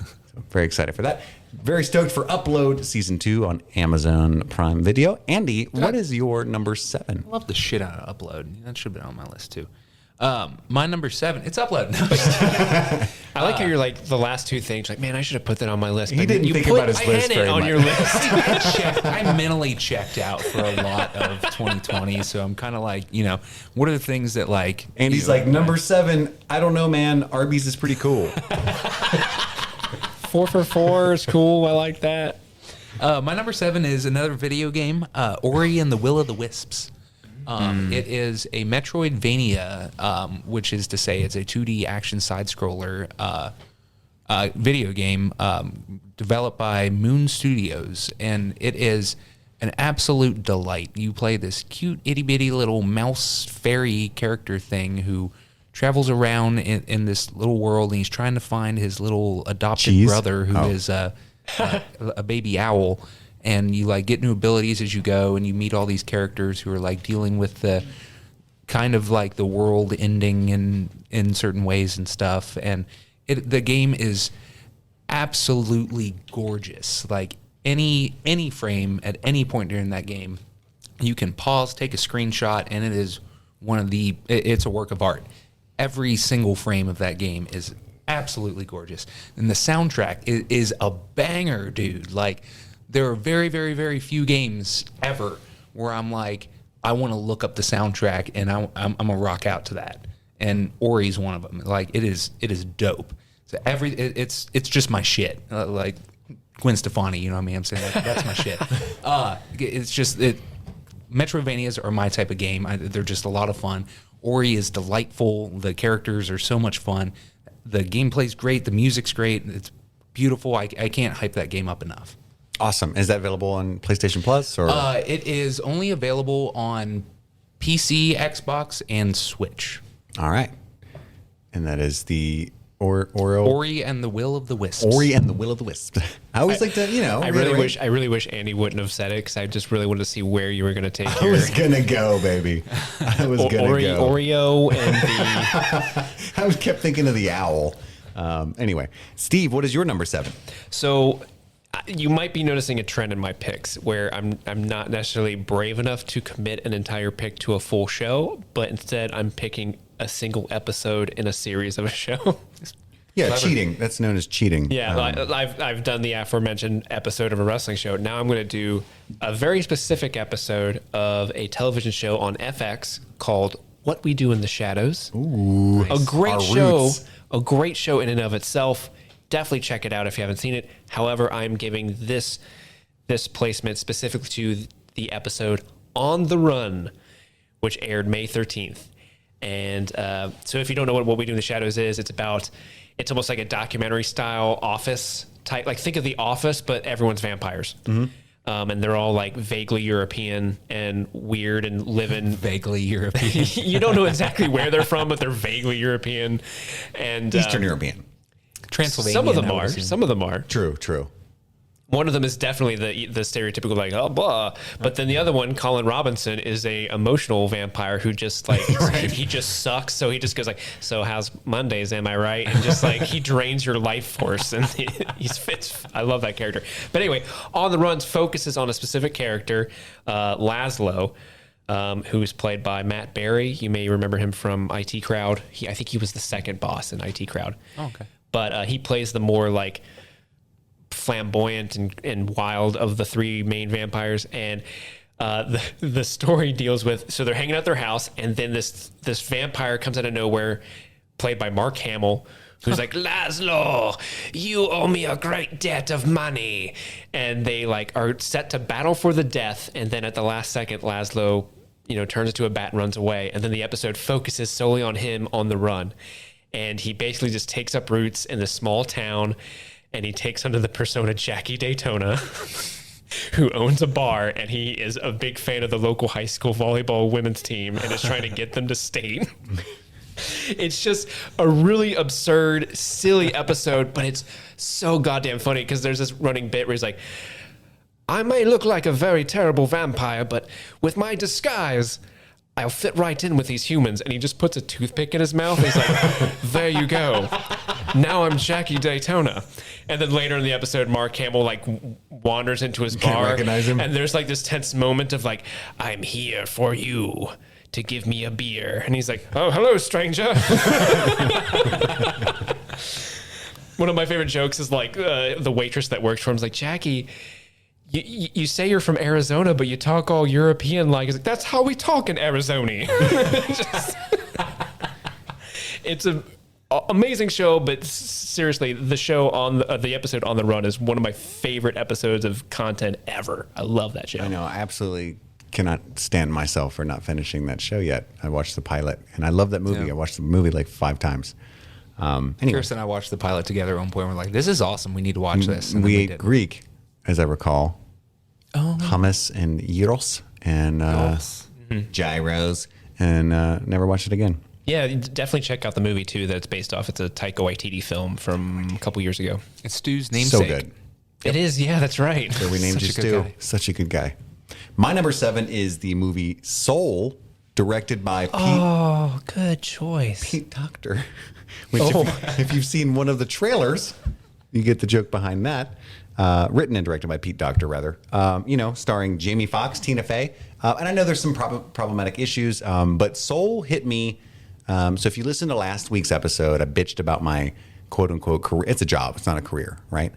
very excited for that. Very stoked for Upload season 2 on Amazon Prime Video. Andy, what is your number 7? I love the shit out of Upload. That should have been on my list too. My number 7. It's uploaded. I like how you're like the last two things. Like, man, I should have put that on my list. He didn't think about his list very on much. your list. I mentally checked out for a lot of 2020, so I'm kind of like, what are the things that like? And he's like, number 7, I don't know, man. Arby's is pretty cool. 4 for 4 is cool. I like that. My number 7 is another video game, Ori and the Will of the Wisps. It is a Metroidvania, which is to say it's a 2D action side-scroller video game developed by Moon Studios, and it is an absolute delight. You play this cute, itty-bitty little mouse fairy character thing who travels around in this little world, and he's trying to find his little adopted brother who is a baby owl. And you like get new abilities as you go, and you meet all these characters who are like dealing with the kind of like the world ending in certain ways and stuff. And the game is absolutely gorgeous. Like any frame at any point during that game, you can pause, take a screenshot, and it is it's a work of art. Every single frame of that game is absolutely gorgeous, and the soundtrack is a banger, dude. Like, there are very, very, very few games ever where I'm like, I want to look up the soundtrack and I'm gonna rock out to that. And Ori's one of them. Like, it is dope. So it's just my shit. Like Gwen Stefani, you know what I mean? I'm saying like, that's my shit. It's just Metroidvanias are my type of game. They're just a lot of fun. Ori is delightful. The characters are so much fun. The gameplay's great. The music's great. It's beautiful. I can't hype that game up enough. Awesome. Is that available on PlayStation Plus? Or it is only available on PC, Xbox, and Switch. All right. And that is the Ori and the Will of the Wisps. Ori and the Will of the Wisp. I always like to, I really wish Andy wouldn't have said it, because I just really wanted to see where you were going to take it. I was going to go, baby. I was going to go. Oreo and the... I kept thinking of the owl. Anyway, Steve, what is your number 7? So... you might be noticing a trend in my picks where I'm not necessarily brave enough to commit an entire pick to a full show, but instead I'm picking a single episode in a series of a show. Yeah, cheating. That's known as cheating. Yeah, I've done the aforementioned episode of a wrestling show. Now I'm going to do a very specific episode of a television show on FX called What We Do in the Shadows. Ooh, a great show. A great show in and of itself. Definitely check it out if you haven't seen it. However, I'm giving this placement specifically to the episode On the Run, which aired May 13th. And so if you don't know what We Do in the Shadows is, it's almost like a documentary style Office type. Like, think of The Office, but everyone's vampires. Mm-hmm. And they're all like vaguely European and weird and living vaguely European. You don't know exactly where they're from, but they're vaguely European and Eastern European. Transylvania. Some of them are. True. One of them is definitely the stereotypical like, oh, blah. But then the other one, Colin Robinson, is a emotional vampire who just like, he just sucks. So he just goes like, so how's Mondays? Am I right? And just like, he drains your life force. And I love that character. But anyway, On the Run focuses on a specific character, Laszlo, who's played by Matt Berry. You may remember him from IT Crowd. I think he was the second boss in IT Crowd. Oh, okay. But he plays the more like flamboyant and wild of the three main vampires. And the story deals with, so they're hanging out at their house, and then this vampire comes out of nowhere, played by Mark Hamill, who's like, Laszlo, you owe me a great debt of money. And they like are set to battle for the death. And then at the last second, Laszlo, turns into a bat and runs away. And then the episode focuses solely on him on the run. And he basically just takes up roots in this small town, and he takes under the persona Jackie Daytona, who owns a bar, and he is a big fan of the local high school volleyball women's team and is trying to get them to state. It's just a really absurd, silly episode, but it's so goddamn funny because there's this running bit where he's like, I may look like a very terrible vampire, but with my disguise, I'll fit right in with these humans. And he just puts a toothpick in his mouth. And he's like, there you go. Now I'm Jackie Daytona. And then later in the episode, Mark Hamill like wanders into his bar. Can't recognize him. And there's like this tense moment of like, I'm here for you, to give me a beer. And he's like, oh, hello, stranger. One of my favorite jokes is like the waitress that works for him is like, Jackie, you say you're from Arizona, but you talk all European like. He's like, that's how we talk in Arizona. It's an amazing show, but seriously, the show on the episode On the Run is one of my favorite episodes of content ever. I love that show. I know. I absolutely cannot stand myself for not finishing that show yet. I watched the pilot, and I love that movie. Yeah. I watched the movie like 5 times. Anyway, Chris and I watched the pilot together at one point. We're like, this is awesome. We need to watch this. And then we ate did. Greek, as I recall. Hummus and gyros and gyros, and never watched it again. Yeah, definitely check out the movie too. That's based off. It's a Taika Waititi film from a couple years ago. It's Stu's namesake. So good. It is. Yeah, that's right. So we named you Such a good Stu. guy. Such a good guy. My number 7 is the movie Soul, directed by Oh, good choice. Pete Docter. Which, if you've seen one of the trailers, you get the joke behind that. Written and directed by Pete Docter, rather. Starring Jamie Foxx, Tina Fey. And I know there's some problematic issues, but Soul hit me. So if you listen to last week's episode, I bitched about my quote-unquote career. It's a job. It's not a career, right?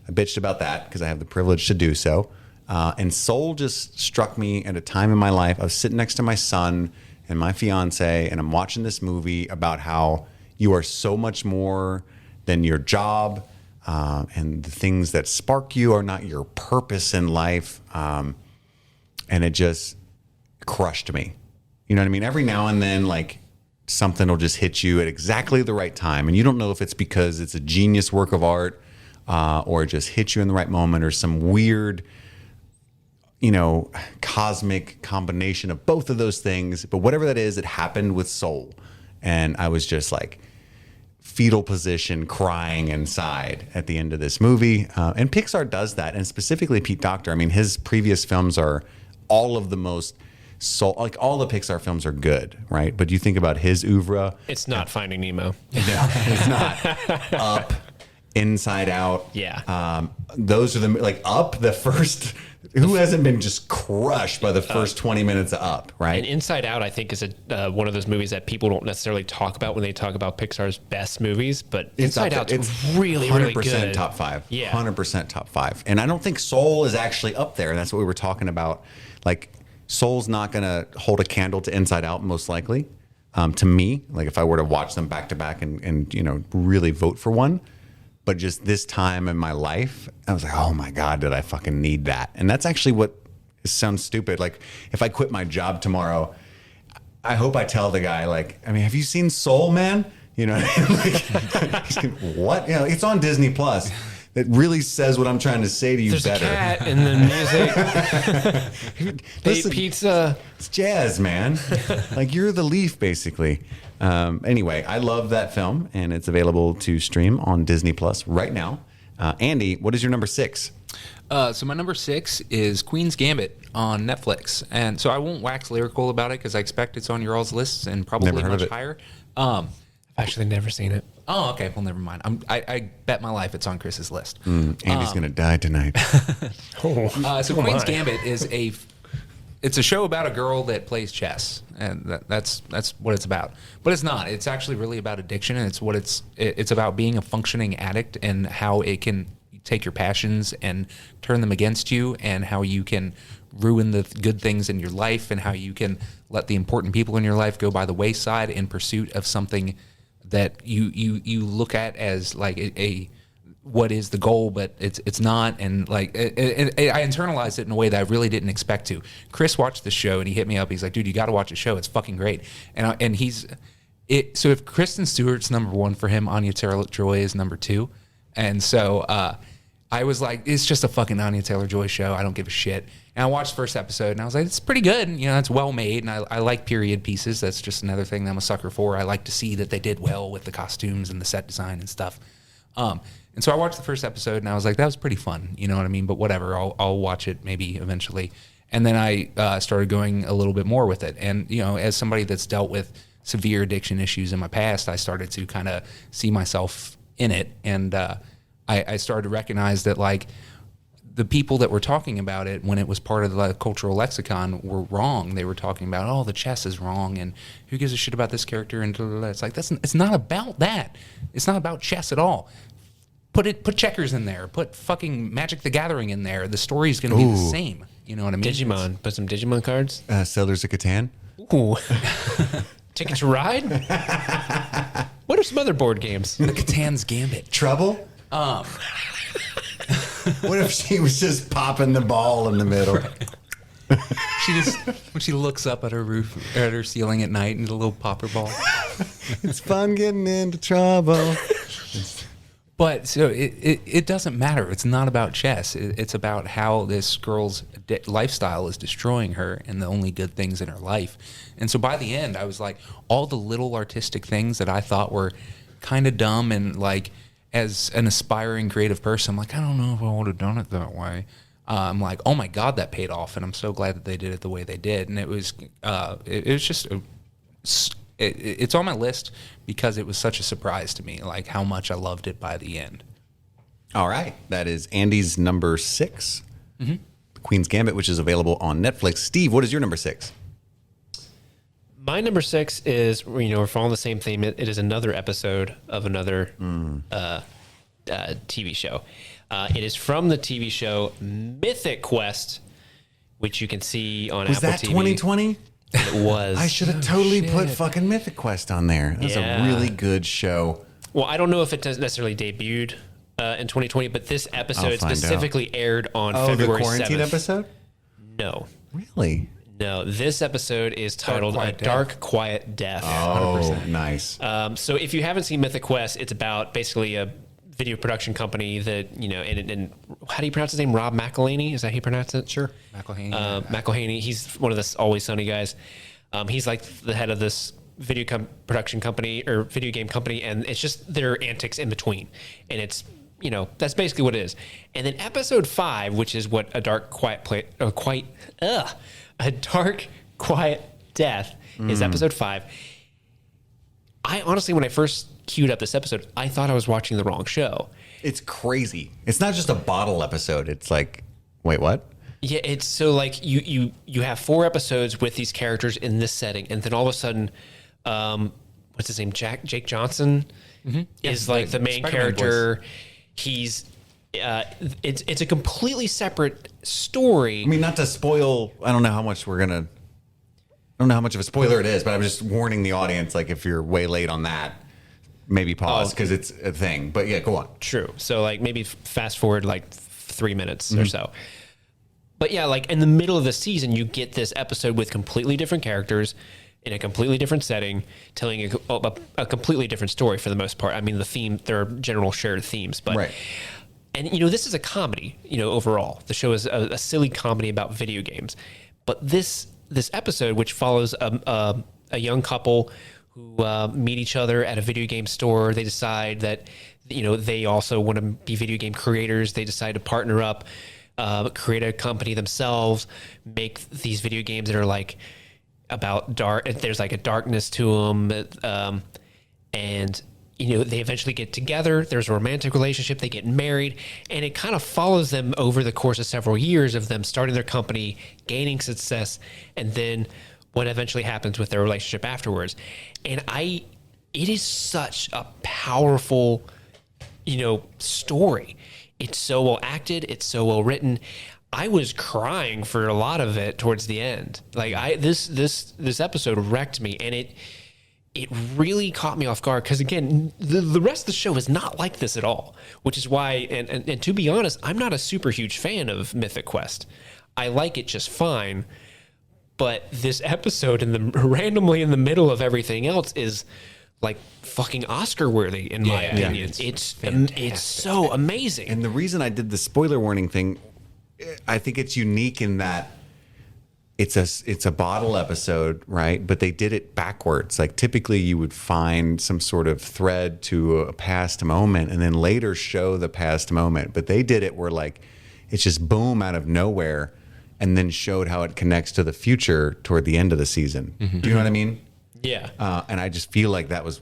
I bitched about that because I have the privilege to do so. And Soul just struck me at a time in my life. I was sitting next to my son and my fiance, and I'm watching this movie about how you are so much more than your job, and the things that spark you are not your purpose in life. And it just crushed me. You know what I mean? Every now and then, like, something will just hit you at exactly the right time. And you don't know if it's because it's a genius work of art, or it just hits you in the right moment, or some weird, cosmic combination of both of those things. But whatever that is, it happened with Soul. And I was just like fetal position crying inside at the end of this movie. And Pixar does that. And specifically Pete Docter. I mean, his previous films are all of the most soul, like all the Pixar films are good, right? But you think about his oeuvre. It's not Finding Nemo. No, it's not. Up, Inside Out. Yeah. Those are Up, the first. Who hasn't been just crushed by the first 20 minutes of Up, right? And Inside Out, I think, is one of those movies that people don't necessarily talk about when they talk about Pixar's best movies. But Inside Out's really, really good. 100% top 5. Yeah. 100% top 5. And I don't think Soul is actually up there. And that's what we were talking about. Like, Soul's not going to hold a candle to Inside Out, most likely. To me, like if I were to watch them back to back and really vote for one. But just this time in my life, I was like, oh my God, did I fucking need that? And that's actually what sounds stupid. Like, if I quit my job tomorrow, I hope I tell the guy, have you seen Soul, man? You know what I mean? What? It's on Disney Plus. It really says what I'm trying to say to you There's better. a cat and the music. Listen, pizza. It's jazz, man. You're the leaf, basically. Anyway, I love that film, and it's available to stream on Disney Plus right now. Andy, what is your number 6? So my number 6 is Queen's Gambit on Netflix. And so I won't wax lyrical about it because I expect it's on your all's lists and probably Never heard of much it. higher. I've actually never seen it. Oh, okay. Well, never mind. I bet my life it's on Chris's list. Andy's going to die tonight. So Queen's Gambit is it's a show about a girl that plays chess, and that's what it's about. But it's not. It's actually really about addiction, and it's about being a functioning addict and how it can take your passions and turn them against you, and how you can ruin the good things in your life, and how you can let the important people in your life go by the wayside in pursuit of something that you look at as like a what is the goal, but it's not. And I internalized it in a way that I really didn't expect to. Chris watched the show and he hit me up. He's like, dude, you got to watch the show. It's fucking great. And so if Kristen Stewart's number 1 for him, Anya Taylor-Joy is number 2. And so I was like, it's just a fucking Anya Taylor-Joy show. I don't give a shit. And I watched the first episode and I was like, it's pretty good. And, it's well made. And I like period pieces. That's just another thing that I'm a sucker for. I like to see that they did well with the costumes and the set design and stuff. And so I watched the first episode and I was like, that was pretty fun. You know what I mean? But whatever, I'll watch it maybe eventually. And then I started going a little bit more with it. And, as somebody that's dealt with severe addiction issues in my past, I started to kind of see myself in it. And I started to recognize that, the people that were talking about it when it was part of the cultural lexicon were wrong. They were talking about, oh, the chess is wrong, and who gives a shit about this character? And blah, blah, blah. It's like it's not about that. It's not about chess at all. Put checkers in there. Put fucking Magic the Gathering in there. The story's going to be the same. You know what I mean? Digimon. Put some Digimon cards. Settlers of Catan. Ooh. Ticket to Ride. What are some other board games? The Catan's Gambit. Trouble. What if she was just popping the ball in the middle? She just when she looks up at her roof, at her ceiling at night, and a little popper ball. It's fun getting into trouble. But so it doesn't matter. It's not about chess. It's about how this girl's lifestyle is destroying her and the only good things in her life. And so by the end, I was like, all the little artistic things that I thought were kind of dumb, and like as an aspiring creative person, I'm like, I don't know if I would have done it that way. I'm like, oh my God, that paid off, and I'm so glad that they did it the way they did. And it was just it's on my list because it was such a surprise to me, like how much I loved it by the end. All right. That is Andy's number 6. Mm-hmm. Queen's Gambit, which is available on Netflix. Steve, what is your number 6? My number 6 is, we're following the same theme. It is another episode of another TV show. It is from the TV show Mythic Quest, which you can see on Apple TV. Was that 2020? It was. I should have totally put fucking Mythic Quest on there. That was a really good show. Well, I don't know if it does necessarily debuted in 2020, but this episode specifically aired on February 7th. The quarantine episode? No. Really? No. This episode is titled Dark Quiet Death. Oh, 100%. Nice. So if you haven't seen Mythic Quest, it's about basically a video production company that, and how do you pronounce his name? Rob McElhaney? Is that how you pronounce it? Sure. McElhaney. McElhaney. He's one of the Always Sunny guys. He's like the head of this production company or video game company, and it's just their antics in between. And it's, that's basically what it is. And then episode 5, which is what a dark quiet death is episode 5. I honestly, when I first queued up this episode, I thought I was watching the wrong show. It's crazy. It's not just a bottle episode. It's like, wait, what? Yeah, it's so like you have 4 episodes with these characters in this setting, and then all of a sudden, what's his name? Jake Johnson is like the main Spider-Man character. He's it's a completely separate story. I mean, not to spoil. I don't know how much of a spoiler it is, but I'm just warning the audience. Like, if you're way late on that, maybe pause because it's a thing. But yeah, go on. True. So like maybe fast forward like 3 minutes or so. But yeah, like in the middle of the season, you get this episode with completely different characters in a completely different setting, telling a completely different story for the most part. I mean, there are general shared themes, but right. And this is a comedy. Overall, the show is a silly comedy about video games. But this episode, which follows a young couple who meet each other at a video game store, they decide that they also want to be video game creators. They decide to partner up. Create a company themselves, make these video games that are like about dark. There's like a darkness to them, and they eventually get together. There's a romantic relationship. They get married, and it kind of follows them over the course of several years of them starting their company, gaining success, and then what eventually happens with their relationship afterwards. And it is such a powerful, story. It's so well acted. It's so well written. I was crying for a lot of it towards the end. Like this episode wrecked me, and it really caught me off guard because again, the rest of the show is not like this at all. Which is why, and to be honest, I'm not a super huge fan of Mythic Quest. I like it just fine, but this episode randomly in the middle of everything else is like fucking Oscar worthy in my opinion. It's so amazing. And the reason I did the spoiler warning thing, I think it's unique in that it's a bottle episode, right? But they did it backwards. Like typically you would find some sort of thread to a past moment and then later show the past moment. But they did it where like it's just boom out of nowhere and then showed how it connects to the future toward the end of the season. Mm-hmm. Do you know what I mean? Yeah. And I just feel like that was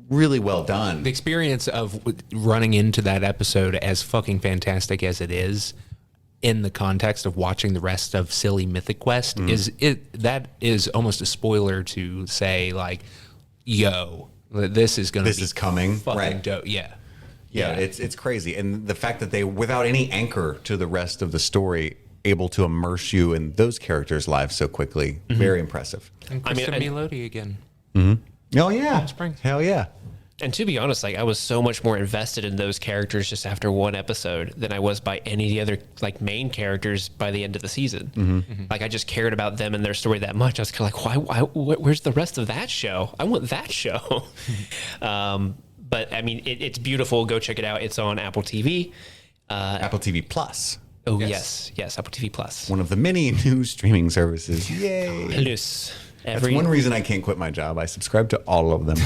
really well done. The experience of running into that episode, as fucking fantastic as it is, in the context of watching the rest of silly Mythic Quest, that is almost a spoiler to say like, yo, this is coming, fucking right? dope. Yeah. It's crazy, and the fact that they, without any anchor to the rest of the story, able to immerse you in those characters' lives so quickly, very impressive. And Kristen Melody again. Oh yeah, Palm Springs. Hell yeah. And to be honest, like I was so much more invested in those characters just after one episode than I was by any of the other like main characters by the end of the season. Like I just cared about them and their story that much. I was kind of like, why where's the rest of that show? I want that show. But I mean, it's beautiful. Go check it out. It's on Apple TV. Apple TV Plus. Oh yes, Apple TV Plus. One of the many new streaming services. Yay. Plus. That's one reason I can't quit my job. I subscribe to all of them.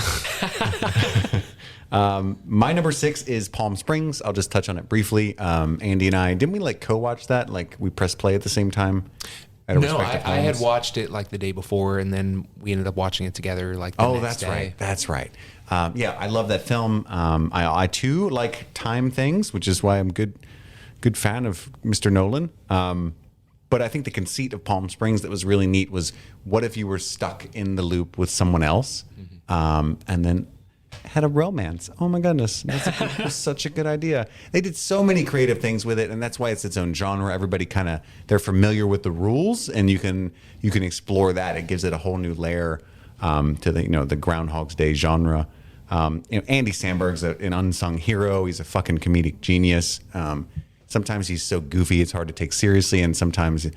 My number 6 is Palm Springs. I'll just touch on it briefly. Andy and I, didn't we like co-watch that? Like we pressed play at the same time? No, I had watched it like the day before, and then we ended up watching it together like the next day. That's right. Yeah, I love that film. I too like time things, which is why I'm good fan of Mr. Nolan. But I think the conceit of Palm Springs that was really neat was, what if you were stuck in the loop with someone else, and then had a romance? Oh my goodness, that was such a good idea. They did so many creative things with it, and that's why it's its own genre. Everybody they're familiar with the rules, and you can explore that. It gives it a whole new layer to the Groundhog's Day genre. Andy Samberg's an unsung hero. He's a fucking comedic genius. Sometimes he's so goofy it's hard to take seriously, and sometimes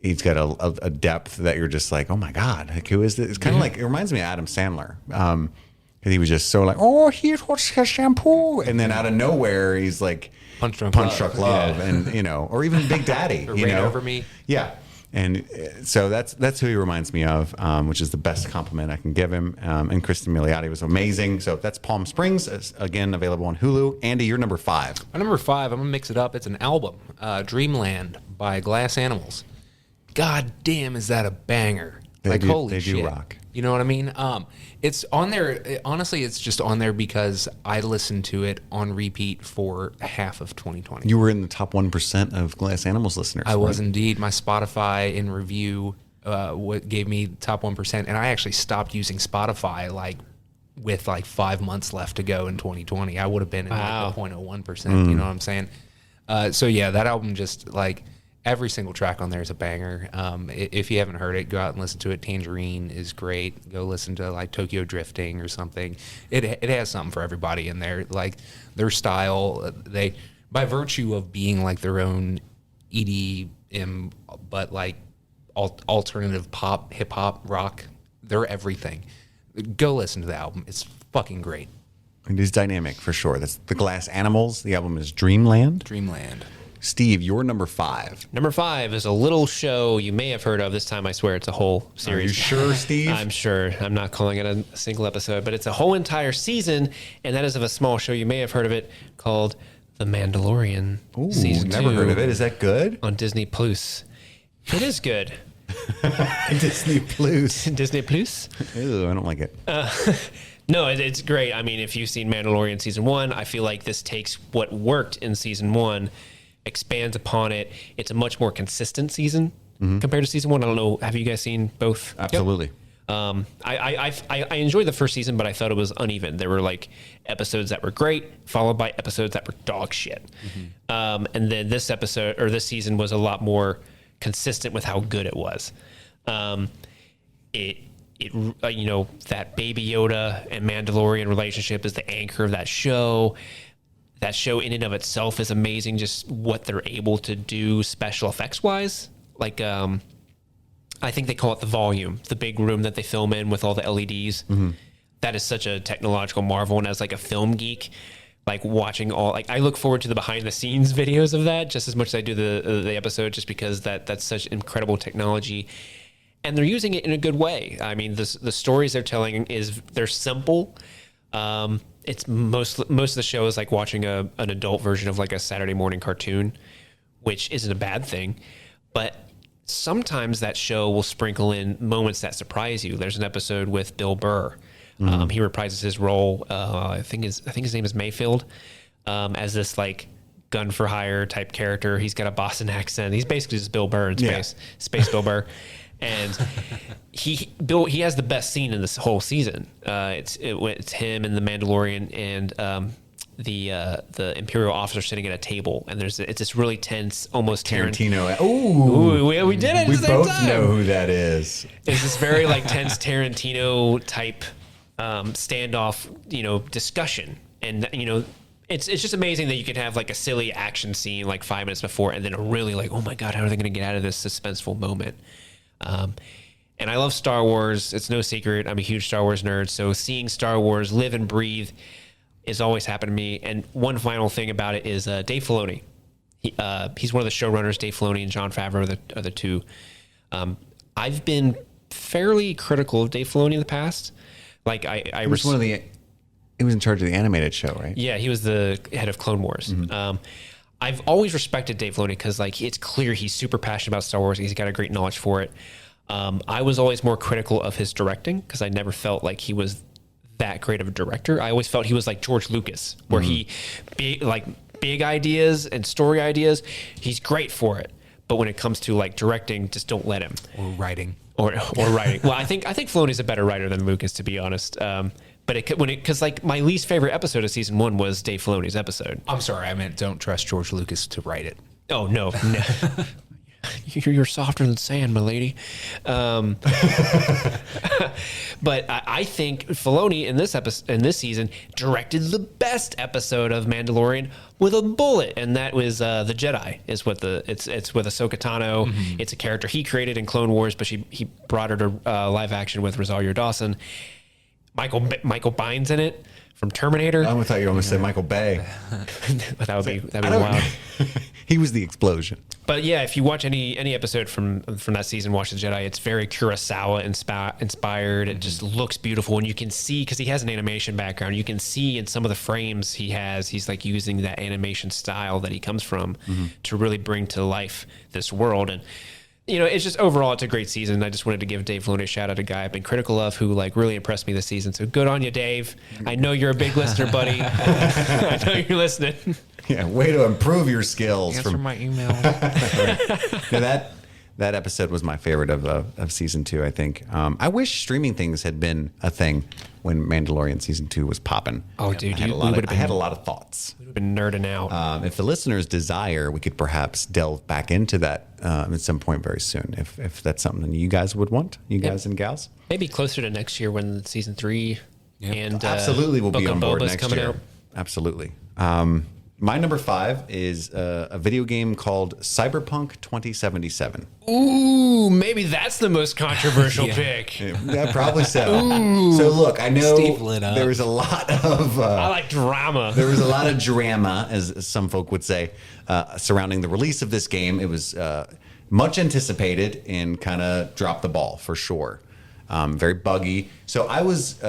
he's got a depth that you're just like, oh my god, like, who is this? It's kind of like, it reminds me of Adam Sandler, because he was just so like, oh, here's what's shampoo, and then out of nowhere he's like Punch Drunk Love, and or even Big Daddy, or Rain Over Me, yeah. And so that's who he reminds me of, which is the best compliment I can give him. And Kristen Milioti was amazing. So that's Palm Springs, again, available on Hulu. Andy, you're number 5. My number 5, I'm going to mix it up. It's an album, Dreamland by Glass Animals. God damn, is that a banger. Holy shit. They do rock. You know what I mean? It's on there. Honestly, it's just on there because I listened to it on repeat for half of 2020. You were in the top 1% of Glass Animals listeners. I was indeed. My Spotify in review what gave me top 1%, and I actually stopped using Spotify with 5 months left to go in 2020. I would have been in the 0.01%. You know what I'm saying? So yeah, that album just every single track on there is a banger. If you haven't heard it, go out and listen to it. Tangerine is great. Go listen to Tokyo Drifting or something. It has something for everybody in there. Their style, they, by virtue of being their own EDM, but alternative pop, hip hop, rock, they're everything. Go listen to the album. It's fucking great. It is dynamic for sure. That's the Glass Animals. The album is Dreamland. Steve, you're number 5. Number 5 is a little show you may have heard of. This time, I swear it's a whole series. Are you sure, Steve? I'm sure. I'm not calling it a single episode, but it's a whole entire season, and that is of a small show. You may have heard of it, called The Mandalorian. Ooh, season never 2 heard of it. Is that good? On Disney Plus. It is good. Disney Plus. Disney Plus. Ew, I don't like it. No, it's great. I mean, if you've seen Mandalorian season 1, I feel like this takes what worked in season 1, expands upon it. It's a much more consistent season compared to season 1. I don't know. Have you guys seen both? Absolutely. Yep. I enjoyed the first season, but I thought it was uneven. There were episodes that were great, followed by episodes that were dog shit. And then this season was a lot more consistent with how good it was. That Baby Yoda and Mandalorian relationship is the anchor of that show. That show in and of itself is amazing, just what they're able to do special effects wise. I think they call it the volume, the big room that they film in with all the LEDs. That is such a technological marvel. And as a film geek, watching all, I look forward to the behind the scenes videos of that just as much as I do the episode, just because that's such incredible technology. And they're using it in a good way. I mean, the stories they're telling they're simple. It's most of the show is like watching an adult version of a Saturday morning cartoon, which isn't a bad thing. But sometimes that show will sprinkle in moments that surprise you. There's an episode with Bill Burr. He reprises his role. I think his name is Mayfield, as this gun for hire type character. He's got a Boston accent. He's basically just Bill Burr in space Bill Burr. And he has the best scene in this whole season. It's him and the Mandalorian and the Imperial officer sitting at a table, and it's this really tense, almost Tarantino. Ooh, we did it. We at the same both time. know who that is. It's this very like tense Tarantino type standoff, discussion, and It's just amazing that you could have like a silly action scene like 5 minutes before, and then a really like, oh my God, how are they going to get out of this suspenseful moment? And I love Star Wars. It's no secret. I'm a huge Star Wars nerd. So seeing Star Wars live and breathe is always happened to me. And one final thing about it is Dave Filoni. He's one of the showrunners. Dave Filoni and Jon Favreau are the two. I've been fairly critical of Dave Filoni in the past. Like He was in charge of the animated show, right? Yeah, he was the head of Clone Wars. Mm-hmm. I've always respected Dave Filoni because like it's clear he's super passionate about Star Wars. He's got a great knowledge for it. I was always more critical of his directing because I never felt like he was that great of a director. I always felt he was like George Lucas, where he big ideas and story ideas, he's great for it. But when it comes to like directing, just don't let him. Or writing. Or writing. Well, I think Filoni's a better writer than Lucas, to be honest. But because like my least favorite episode of season 1 was Dave Filoni's episode. I'm sorry, I meant don't trust George Lucas to write it. Oh no. You're softer than sand, my lady. But I think Filoni in this season directed the best episode of Mandalorian with a bullet, and that was the Jedi. It's with Ahsoka Tano. Mm-hmm. It's a character he created in Clone Wars, but he brought her to live action with Rosario Dawson. Michael Biehn's in it from Terminator. I thought you were going to say Michael Bay. That'd be wild. He was the explosion. But yeah, if you watch any episode from that season, watch The Jedi. It's very Kurosawa inspired. It just looks beautiful, and you can see because he has an animation background. You can see in some of the frames he's like using that animation style that he comes from to really bring to life this world. And it's just overall, it's a great season. I just wanted to give Dave Filoni a shout out, a guy I've been critical of who like really impressed me this season. So good on you, Dave. I know you're a big listener, buddy. I know you're listening. Yeah, way to improve your skills. Answer my email. That episode was my favorite of season 2. I think. I wish streaming things had been a thing when Mandalorian season 2 was popping. Oh, dude, I had a lot of thoughts. We'd have been nerding out. If the listeners desire, we could perhaps delve back into that at some point very soon. If that's something you guys would want, guys and gals. Maybe closer to next year when season 3 and absolutely will Book be of on board Boba's next coming year. out. Absolutely. My number 5 is a video game called Cyberpunk 2077. Ooh, maybe that's the most controversial pick. Yeah, probably so. So look, I know Steve lit up. there was a lot of I like drama. there was a lot of drama, as some folk would say, surrounding the release of this game. It was much anticipated and kind of dropped the ball for sure. Very buggy. So I was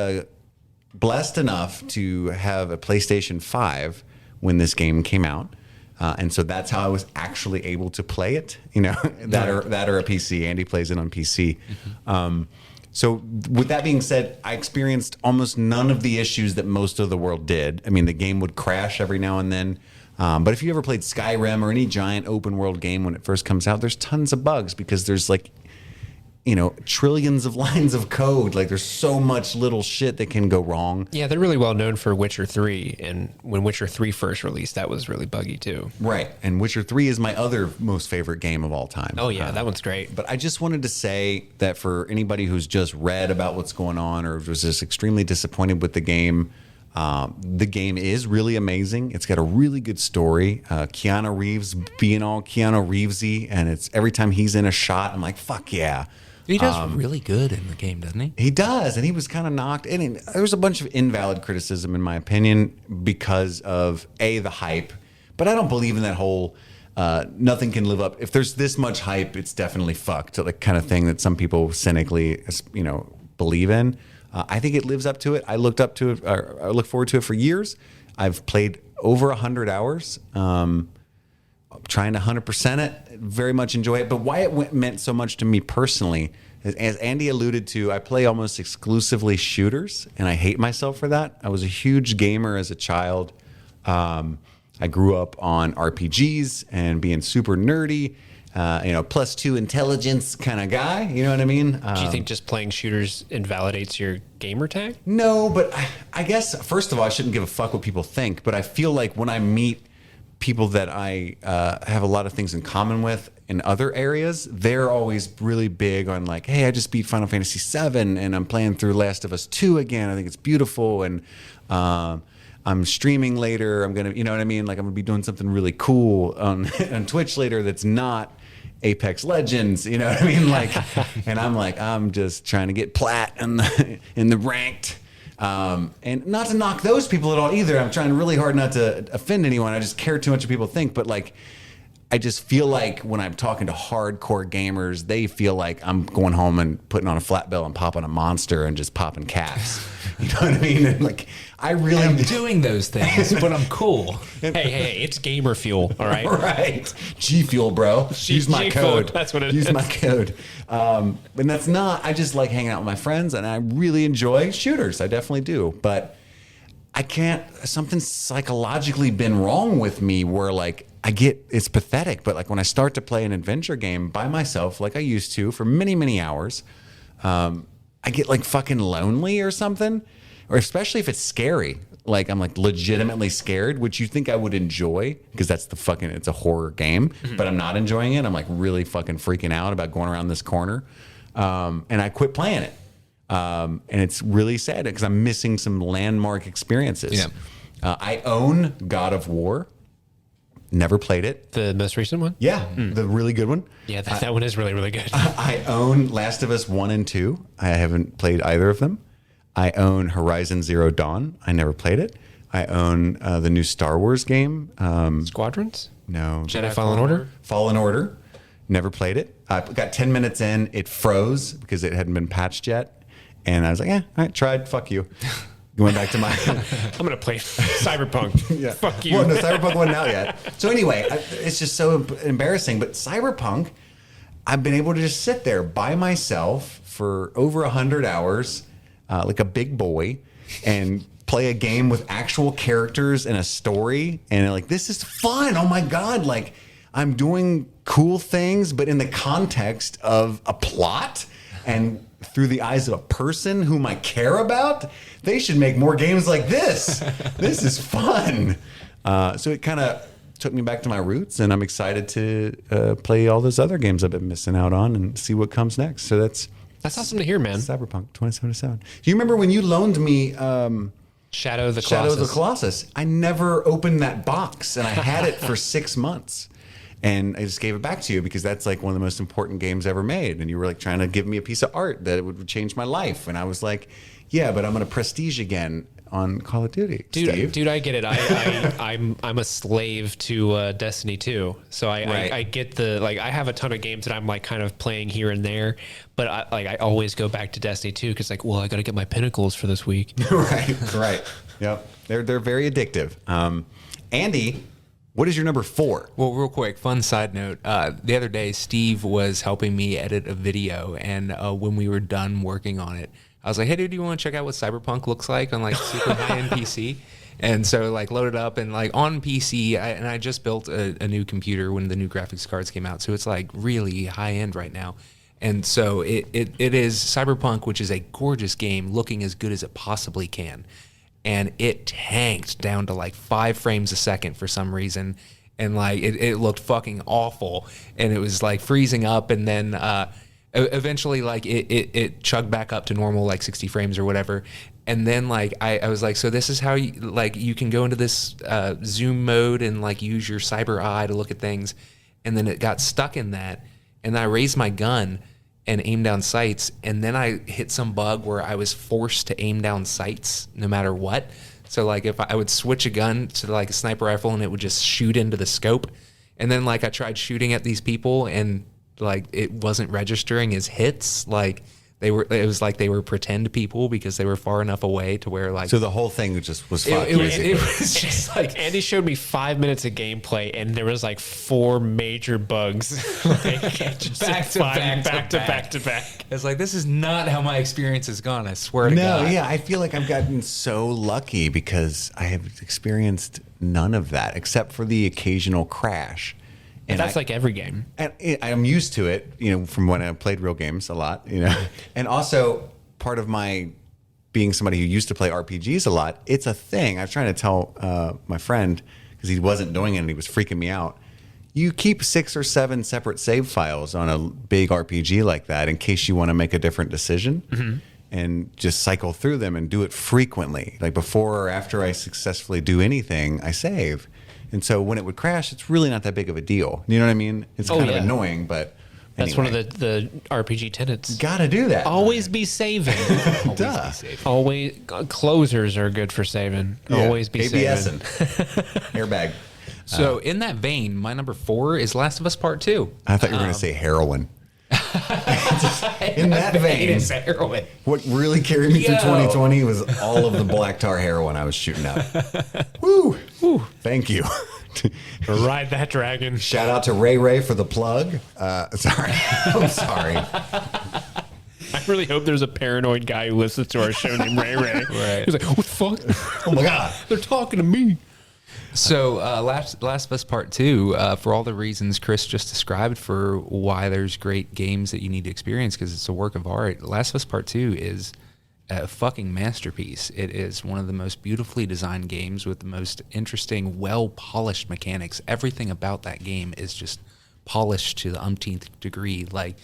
blessed enough to have a PlayStation 5 when this game came out. And so that's how I was actually able to play it, that or a PC. Andy plays it on PC. So with that being said, I experienced almost none of the issues that most of the world did. I mean, the game would crash every now and then. But if you ever played Skyrim or any giant open world game when it first comes out, there's tons of bugs because there's like, trillions of lines of code. Like there's so much little shit that can go wrong. Yeah, they're really well known for Witcher 3. And when Witcher 3 first released, that was really buggy too. Right. And Witcher 3 is my other most favorite game of all time. Oh yeah, that one's great. But I just wanted to say that for anybody who's just read about what's going on or was just extremely disappointed with the game is really amazing. It's got a really good story. Keanu Reeves being all Keanu Reevesy, and it's every time he's in a shot, I'm like, fuck yeah. He does really good in the game, doesn't he? He does, and he was kind of knocked in. There was a bunch of invalid criticism, in my opinion, because of the hype. But I don't believe in that whole nothing can live up. If there's this much hype, it's definitely fucked. Like kind of thing that some people cynically, believe in. I think it lives up to it. I looked up to it. I look forward to it for years. I've played over 100 hours. Trying to 100% it, very much enjoy it. But why it meant so much to me personally, as Andy alluded to, I play almost exclusively shooters, and I hate myself for that. I was a huge gamer as a child. I grew up on RPGs and being super nerdy, +2 intelligence kind of guy. You know what I mean? Do you think just playing shooters invalidates your gamer tag? No, but I guess, first of all, I shouldn't give a fuck what people think, but I feel like when I meet people that I have a lot of things in common with in other areas, they're always really big on like, hey, I just beat Final Fantasy VII and I'm playing through Last of Us 2 again. I think it's beautiful. And I'm streaming later. I'm going to, you know what I mean? Like I'm going to be doing something really cool on Twitch later that's not Apex Legends, you know what I mean? Like, and I'm like, I'm just trying to get plat in the ranked. And not to knock those people at all either. I'm trying really hard not to offend anyone. I just care too much what people think. But like, I just feel like when I'm talking to hardcore gamers, they feel like I'm going home and putting on a flat bill and popping a monster and just popping caps. You know what I mean? And like, I really am doing those things, but I'm cool. Hey, it's gamer fuel, all right? Right. G Fuel, bro. Use my code. That's what it is. Use my code. And that's not, I just like hanging out with my friends and I really enjoy shooters. I definitely do. But I can't, something's psychologically been wrong with me where like, it's pathetic, but like when I start to play an adventure game by myself, like I used to for many, many hours, I get like fucking lonely or something, or especially if it's scary. Like I'm like legitimately scared, which you think I would enjoy because it's a horror game, but I'm not enjoying it. I'm like really fucking freaking out about going around this corner. And I quit playing it. And it's really sad because I'm missing some landmark experiences. Yeah. I own God of War. Never played it. The most recent one? Yeah, the really good one. Yeah, that one is really, really good. I own Last of Us 1 and 2. I haven't played either of them. I own Horizon Zero Dawn. I never played it. I own the new Star Wars game. Squadrons? No. Jedi Fallen Order? Fallen Order. Never played it. I got 10 minutes in. It froze because it hadn't been patched yet. And I was like, all right, tried. Fuck you. Going back to my... I'm going to play Cyberpunk. Yeah. Fuck you. Well, no, Cyberpunk wasn't out yet. So anyway, it's just so embarrassing. But Cyberpunk, I've been able to just sit there by myself for over 100 hours, like a big boy, and play a game with actual characters and a story. And like, this is fun. Oh my God. Like, I'm doing cool things, but in the context of a plot and through the eyes of a person whom I care about. They should make more games like this. This is fun. So it kind of took me back to my roots, and I'm excited to play all those other games I've been missing out on and see what comes next. So that's awesome to hear, man. Cyberpunk 2077. Do you remember when you loaned me Shadow of the Colossus? Shadow of the Colossus. I never opened that box, and I had it for 6 months. And I just gave it back to you because that's like one of the most important games ever made. And you were like trying to give me a piece of art that would change my life. And I was like, yeah, but I'm going to prestige again on Call of Duty. Dude, I get it. I'm a slave to Destiny 2. So I get I have a ton of games that I'm like kind of playing here and there, but I always go back to Destiny 2 because like, well, I got to get my pinnacles for this week. Right. Yep. They're very addictive. Andy, what is your number 4? Well, real quick, fun side note. The other day, Steve was helping me edit a video, and when we were done working on it, I was like, hey, dude, do you want to check out what Cyberpunk looks like on like super high-end PC? And so like loaded up and like on PC, I just built a new computer when the new graphics cards came out. So it's like really high-end right now. And so it is Cyberpunk, which is a gorgeous game looking as good as it possibly can. And it tanked down to like 5 frames a second for some reason. And like, it looked fucking awful. And it was like freezing up. And then eventually like it chugged back up to normal, like 60 frames or whatever. And then like, I was like, so this is how you can go into this zoom mode and like use your cyber eye to look at things. And then it got stuck in that. And I raised my gun and aim down sights, and then I hit some bug where I was forced to aim down sights no matter what. So like if I would switch a gun to like a sniper rifle and it would just shoot into the scope, and then like I tried shooting at these people and like it wasn't registering as hits. Like It was like they were pretend people because they were far enough away to where like. So the whole thing just was fun. It was just like Andy showed me 5 minutes of gameplay, and there was like 4 major bugs, like just back to back. It's like, this is not how my experience has gone. I swear to God. Yeah, I feel like I've gotten so lucky because I have experienced none of that except for the occasional crash. And that's like every game. And I'm used to it, from when I played real games a lot, And also, part of my being somebody who used to play RPGs a lot, it's a thing. I was trying to tell my friend, because he wasn't doing it and he was freaking me out. You keep 6 or 7 separate save files on a big RPG like that in case you want to make a different decision. And just cycle through them and do it frequently. Like before or after I successfully do anything, I save. And so when it would crash, it's really not that big of a deal. You know what I mean? It's kind of annoying, but that's one of the RPG tenets. Gotta do that. Always be saving. Duh. Always closers are good for saving. Yeah. Always be saving. Airbag. So in that vein, my number 4 is Last of Us Part 2. I thought you were going to say heroin. In that vein, it's heroin. What really carried me through 2020 was all of the black tar heroin I was shooting up. Woo! Thank you. Ride that dragon. Shout out to Ray for the plug. Sorry. I'm sorry. I really hope there's a paranoid guy who listens to our show named Ray. Right. He's like, what the fuck? Oh my God. They're talking to me. So Last of Us Part 2, for all the reasons Chris just described for why there's great games that you need to experience because it's a work of art, Last of Us Part 2 is a fucking masterpiece. It is one of the most beautifully designed games with the most interesting, well-polished mechanics. Everything about that game is just polished to the umpteenth degree. Like,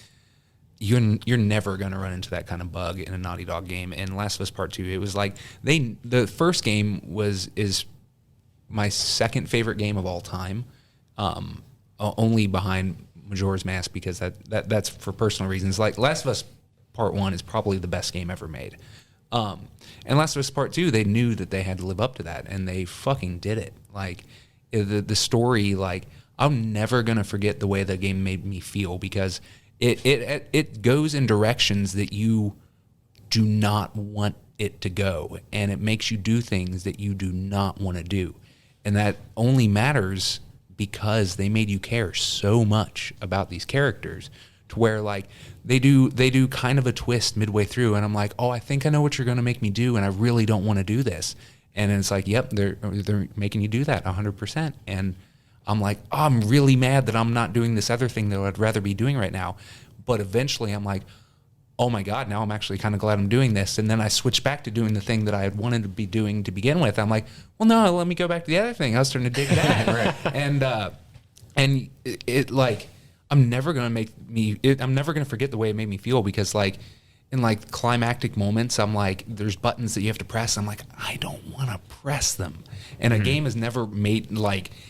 you're never going to run into that kind of bug in a Naughty Dog game. And Last of Us Part 2, it was like, the first game is my second favorite game of all time, only behind Majora's Mask because that's for personal reasons. Like Last of Us Part 1 is probably the best game ever made. And Last of Us Part 2, they knew that they had to live up to that, and they fucking did it. Like, the story, like, I'm never going to forget the way the game made me feel because it goes in directions that you do not want it to go, and it makes you do things that you do not want to do. And that only matters because they made you care so much about these characters to where like they do kind of a twist midway through and I'm like, oh, I think I know what you're going to make me do and I really don't want to do this. And it's like, yep, they're making you do that 100%. And I'm like, oh, I'm really mad that I'm not doing this other thing that I'd rather be doing right now. But eventually I'm like, oh my God, now I'm actually kind of glad I'm doing this. And then I switch back to doing the thing that I had wanted to be doing to begin with. I'm like, well, no, let me go back to the other thing. I was starting to dig that. Right. And it like, I'm never going to forget the way it made me feel because like in like climactic moments, I'm like, there's buttons that you have to press. I'm like, I don't want to press them. And a game has never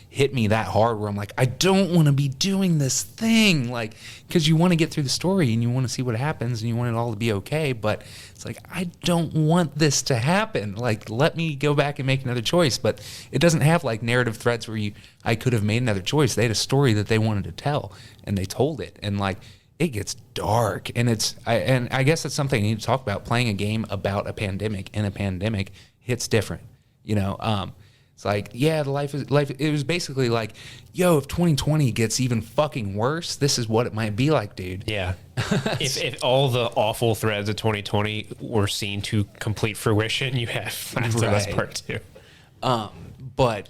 hit me that hard where I'm like, I don't want to be doing this thing. Like, because you want to get through the story and you want to see what happens and you want it all to be okay. But it's like, I don't want this to happen. Like, let me go back and make another choice. But it doesn't have like narrative threads where I could have made another choice. They had a story that they wanted to tell and they told it. And like, it gets dark, and I guess that's something I need to talk about. Playing a game about a pandemic in a pandemic hits different, you know. It's like, yeah, the life. It was basically like, yo, if 2020 gets even fucking worse, this is what it might be like, dude. Yeah. if all the awful threads of 2020 were seen to complete fruition, you have Last of Us Part 2. But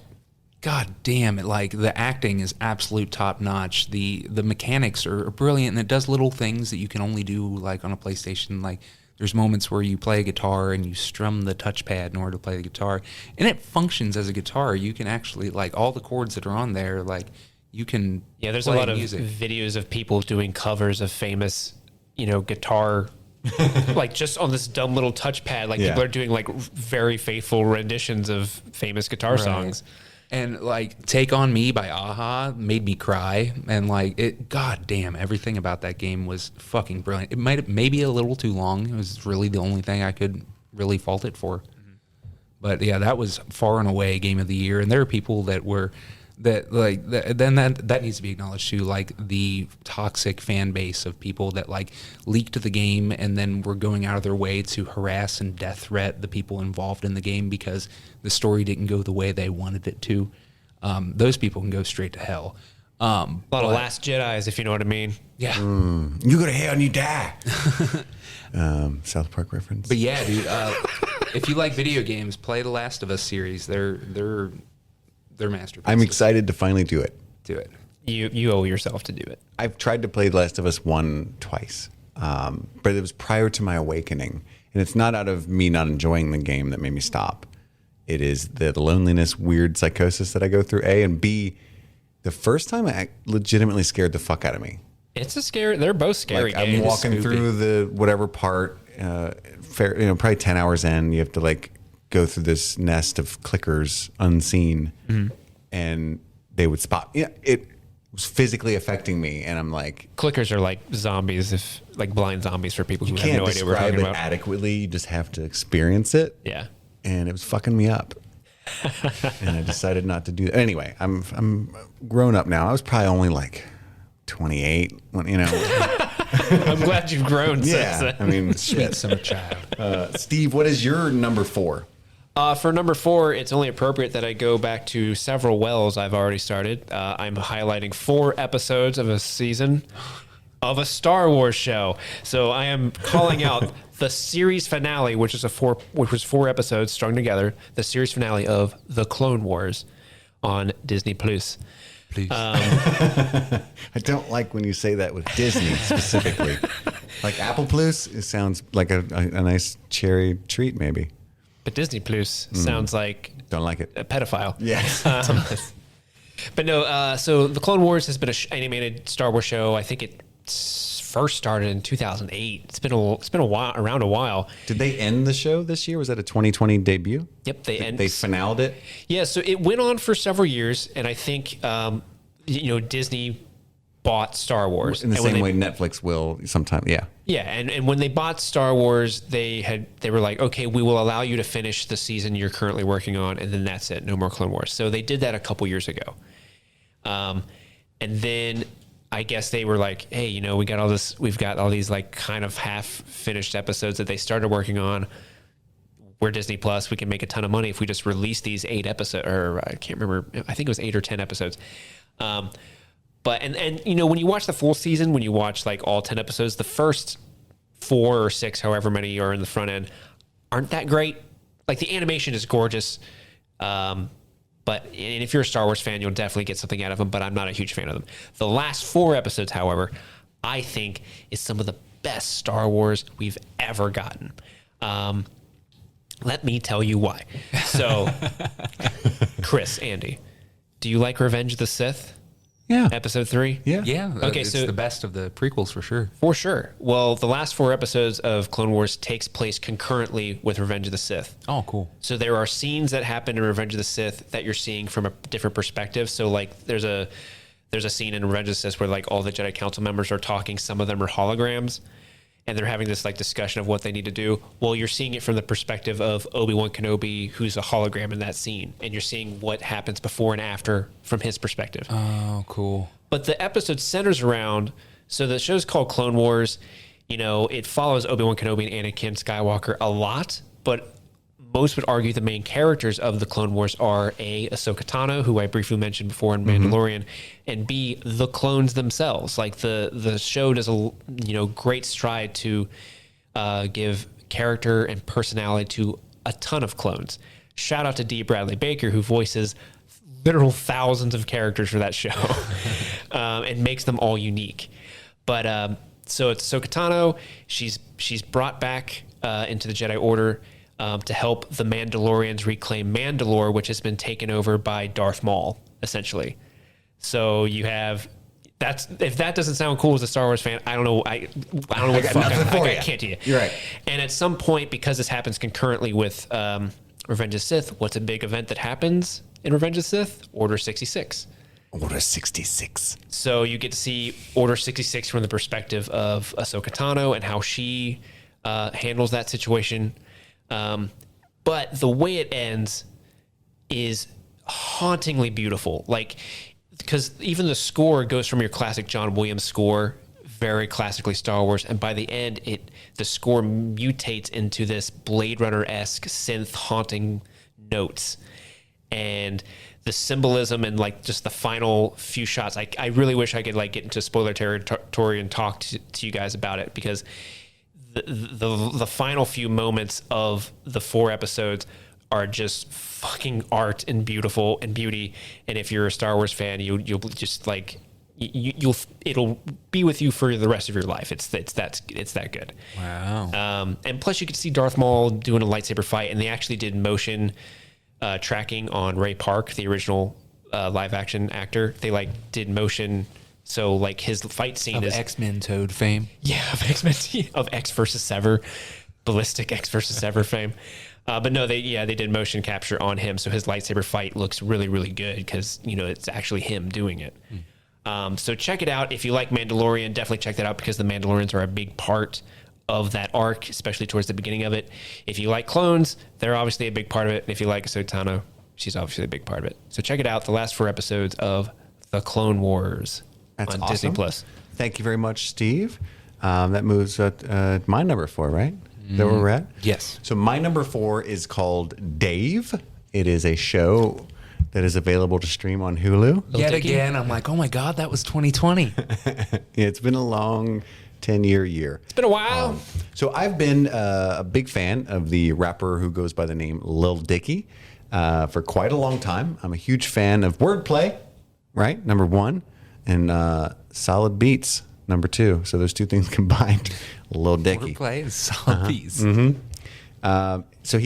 God damn it, like the acting is absolute top notch. The mechanics are brilliant, and it does little things that you can only do like on a PlayStation. Like there's moments where you play a guitar and you strum the touchpad in order to play the guitar, and it functions as a guitar. You can actually like all the chords that are on there, like you can. Yeah, there's play a lot music. of videos of people doing covers of famous, guitar. Like just on this dumb little touchpad, like people are doing like very faithful renditions of famous guitar songs. And like Take On Me by Aha made me cry, and like it, god damn, everything about that game was fucking brilliant. It maybe a little too long. It was really the only thing I could really fault it for. But yeah, that was far and away game of the year. And there are people that were then that needs to be acknowledged too. Like the toxic fan base of people that like leaked the game and then were going out of their way to harass and death threat the people involved in the game because the story didn't go the way they wanted it to. Those people can go straight to hell. A lot of Last Jedis, if you know what I mean. Yeah. You go to hell and you die. South Park reference. But yeah, dude, if you like video games, play the Last of Us series. They're masterpieces. I'm excited to finally do it. Do it. You owe yourself to do it. I've tried to play The Last of Us 1 twice, but it was prior to my awakening. And it's not out of me not enjoying the game that made me stop. It is the loneliness, weird psychosis that I go through, A, and B, the first time it legitimately scared the fuck out of me. It's a scary. They're both scary Like games. I'm walking through the whatever part, probably 10 hours in, you have to like go through this nest of clickers unseen, and they would spot. Yeah, it was physically affecting me, and I'm like, clickers are like zombies, like blind zombies for people who have no idea what we're describe talking it about. adequately. You just have to experience it. Yeah. And it was fucking me up. And I decided not to do that. Anyway, I'm grown up now. I was probably only like 28 when, I'm glad you've grown since then. I mean, Sweet summer child. Steve, what is your number 4? For number 4, it's only appropriate that I go back to several wells I've already started. I'm highlighting 4 episodes of a season of a Star Wars show. So I am calling out the series finale, which was 4 episodes strung together. The series finale of The Clone Wars on Disney Plus. Please. I don't like when you say that with Disney specifically. Like Apple Plus, it sounds like a nice cherry treat, maybe. But Disney Plus sounds like Don't like it. a pedophile. Yes. But no, so The Clone Wars has been an animated Star Wars show. I think it first started in 2008. It's been a while, around a while. Did they end the show this year? Was that a 2020 debut? Yep, They finaled it. Yeah, so it went on for several years, and I think Disney bought Star Wars In the And when same way Netflix will sometime. Yeah. Yeah, and when they bought Star Wars, they were like, okay, we will allow you to finish the season you're currently working on, and then that's it, no more Clone Wars. So they did that a couple years ago, and then I guess they were like, hey, we've got all these like kind of half finished episodes that they started working on. We're Disney Plus. We can make a ton of money if we just release these 8 episodes, or I can't remember. I think it was 8 or 10 episodes. But when you watch the full season, when you watch like all 10 episodes, the first 4 or 6, however many are in the front end, aren't that great. Like the animation is gorgeous. But if you're a Star Wars fan, you'll definitely get something out of them, but I'm not a huge fan of them. The last 4 episodes, however, I think is some of the best Star Wars we've ever gotten. Let me tell you why. So, Chris, Andy, do you like Revenge of the Sith? Yeah. Episode 3? Yeah. Yeah. Okay, it's so the best of the prequels for sure. For sure. Well, the last 4 episodes of Clone Wars takes place concurrently with Revenge of the Sith. Oh, cool. So there are scenes that happen in Revenge of the Sith that you're seeing from a different perspective. So like there's a scene in Revenge of the Sith where like all the Jedi Council members are talking. Some of them are holograms, and they're having this like discussion of what they need to do. Well, you're seeing it from the perspective of Obi-Wan Kenobi, who's a hologram in that scene, and you're seeing what happens before and after from his perspective. Oh, cool. But the episode centers around, so the show's called Clone Wars. It follows Obi-Wan Kenobi and Anakin Skywalker a lot, but most would argue the main characters of the Clone Wars are A, Ahsoka Tano, who I briefly mentioned before in Mandalorian, and B, the clones themselves. Like the show does a great stride to give character and personality to a ton of clones. Shout out to D. Bradley Baker, who voices literal thousands of characters for that show and makes them all unique. But so it's Ahsoka Tano. She's brought back into the Jedi Order to help the Mandalorians reclaim Mandalore, which has been taken over by Darth Maul, essentially. So you have if that doesn't sound cool as a Star Wars fan, I don't know. I don't know what the fuck I can't do. You're right. And at some point, because this happens concurrently with Revenge of the Sith, what's a big event that happens in Revenge of the Sith? Order 66. Order 66. So you get to see Order 66 from the perspective of Ahsoka Tano and how she handles that situation. But the way it ends is hauntingly beautiful. Like, because even the score goes from your classic John Williams score, very classically Star Wars, and by the end, the score mutates into this Blade Runner-esque synth haunting notes, and the symbolism and like just the final few shots. I really wish I could like get into spoiler territory and talk to you guys about it, because the final few moments of the 4 episodes are just fucking art and beautiful and beauty. And if you're a Star Wars fan, you'll just like it'll be with you for the rest of your life. It's that good. Wow. And plus you could see Darth Maul doing a lightsaber fight, and they actually did motion tracking on Ray Park, the original live action actor. They like did motion, so like his fight scene Of is X-Men Toad fame. yeah, of X-Men, of X versus Sever, ballistic X versus Sever fame. But no, they did motion capture on him, so his lightsaber fight looks really, really good because it's actually him doing it. So check it out if you like Mandalorian. Definitely check that out because the Mandalorians are a big part of that arc, especially towards the beginning of it. If you like clones, they're obviously a big part of it. And if you like Ahsoka Tano, she's obviously a big part of it. So check it out. The last 4 episodes of The Clone Wars That's on awesome. Disney Plus. Thank you very much, Steve. That moves my number 4, right? Is that where we're at? Yes. So my number 4 is called Dave. It is a show that is available to stream on Hulu. Yet Dicky? again, I'm like, oh my God, that was 2020. It's been a long 10-year year. It's been a while. So I've been a big fan of the rapper who goes by the name Lil Dicky for quite a long time. I'm a huge fan of wordplay, right? Number 1, and solid beats, number 2. So those 2 things combined, Lil Dicky. Wordplay and solid beats. So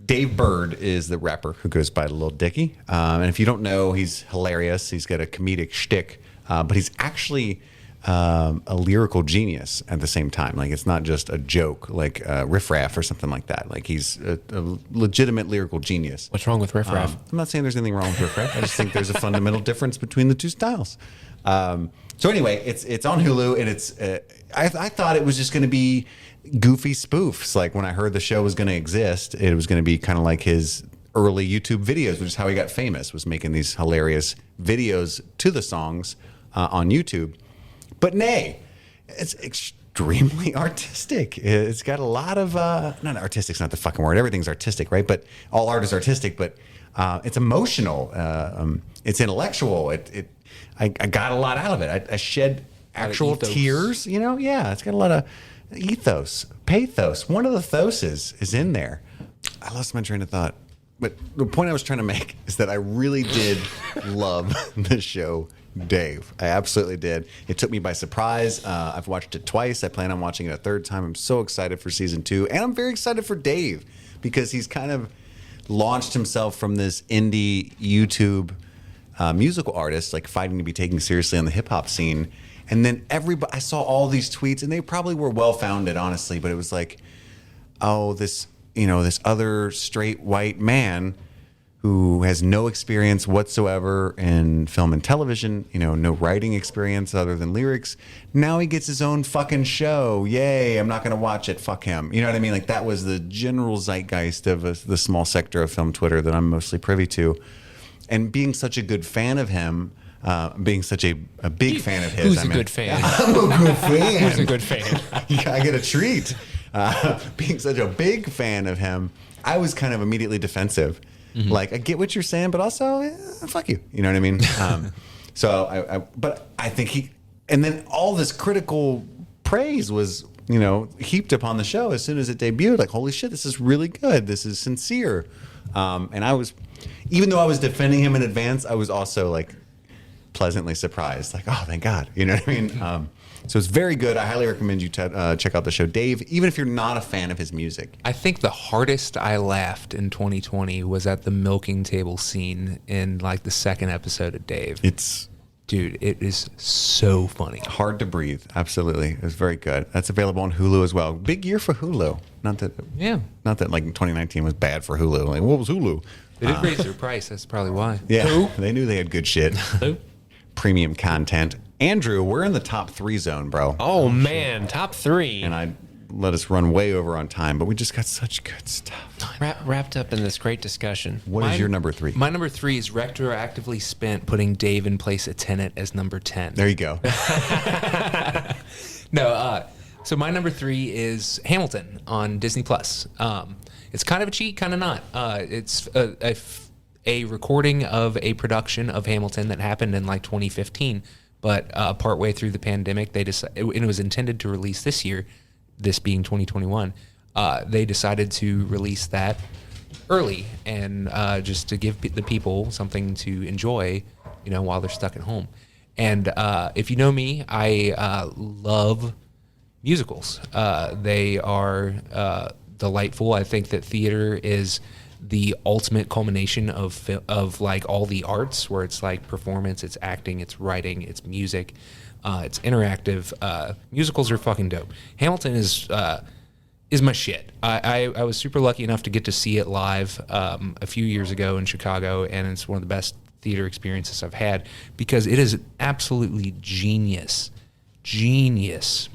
Dave Bird is the rapper who goes by Lil Dicky. And if you don't know, he's hilarious. He's got a comedic shtick, but he's actually a lyrical genius at the same time. Like, it's not just a joke, like Riff Raff or something like that. Like, he's a legitimate lyrical genius. What's wrong with Riff Raff? I'm not saying there's anything wrong with Riff Raff. I just think there's a fundamental difference between the 2 styles. So anyway, it's on Hulu, and it's I thought it was just going to be goofy spoofs. Like, when I heard the show was going to exist, it was going to be kind of like his early YouTube videos, which is how he got famous, was making these hilarious videos to the songs on YouTube. But nay, it's extremely artistic. It's got a lot of not artistic's not the fucking word. Everything's artistic, right? But all art is artistic. But it's emotional. It's intellectual. I got a lot out of it. I shed actual tears. Yeah, it's got a lot of ethos, pathos. One of the thoses is in there. I lost my train of thought. But the point I was trying to make is that I really did love the show Dave. I absolutely did. It took me by surprise. I've watched it twice. I plan on watching it a 3rd time. I'm so excited for season 2. And I'm very excited for Dave because he's kind of launched himself from this indie YouTube musical artist, like fighting to be taken seriously on the hip hop scene. And then I saw all these tweets, and they probably were well founded, honestly, but it was like, oh, this other straight white man who has no experience whatsoever in film and television, no writing experience other than lyrics. Now he gets his own fucking show. Yay, I'm not going to watch it. Fuck him. You know what I mean? Like, that was the general zeitgeist of the small sector of film Twitter that I'm mostly privy to. And being such a good fan of him, being such a big fan of his. Who's a good fan? I'm a good fan. Who's a good fan? I get a treat. Being such a big fan of him, I was kind of immediately defensive. Mm-hmm. Like, I get what you're saying, but also, fuck you. You know what I mean? But I think and then all this critical praise was, heaped upon the show as soon as it debuted. Like, holy shit, this is really good. This is sincere. And I was, even though I was defending him in advance, I was also like pleasantly surprised. Like, oh, thank God. You know what I mean? So it's very good. I highly recommend you check out the show Dave, even if you're not a fan of his music. I think the hardest I laughed in 2020 was at the milking table scene in like the 2nd episode of Dave. Dude, it is so funny. Hard to breathe. Absolutely. It was very good. That's available on Hulu as well. Big year for Hulu. Not that like 2019 was bad for Hulu. Like, what was Hulu? They did raise their price. That's probably why. Yeah. They knew they had good shit. Premium content. Andrew, we're in the top 3 zone, bro. Oh, man. Top 3. And I let us run way over on time, but we just got such good stuff. Wrapped up in this great discussion. What is your number 3? My number 3 is retroactively spent putting Dave in place at Tenant as number 10. There you go. No, so my number 3 is Hamilton on Disney Plus. It's kind of a cheat, kind of not. It's a recording of a production of Hamilton that happened in like 2015, but partway through the pandemic, they decided, and it was intended to release this year, this being 2021. They decided to release that early and just to give the people something to enjoy, while they're stuck at home. And if you know me, I love musicals. They are delightful. I think that theater is the ultimate culmination of like all the arts, where it's like performance, it's acting, it's writing, it's music, it's interactive. Musicals are fucking dope. Hamilton is my shit. I was super lucky enough to get to see it live a few years ago in Chicago, and it's one of the best theater experiences I've had because it is absolutely genius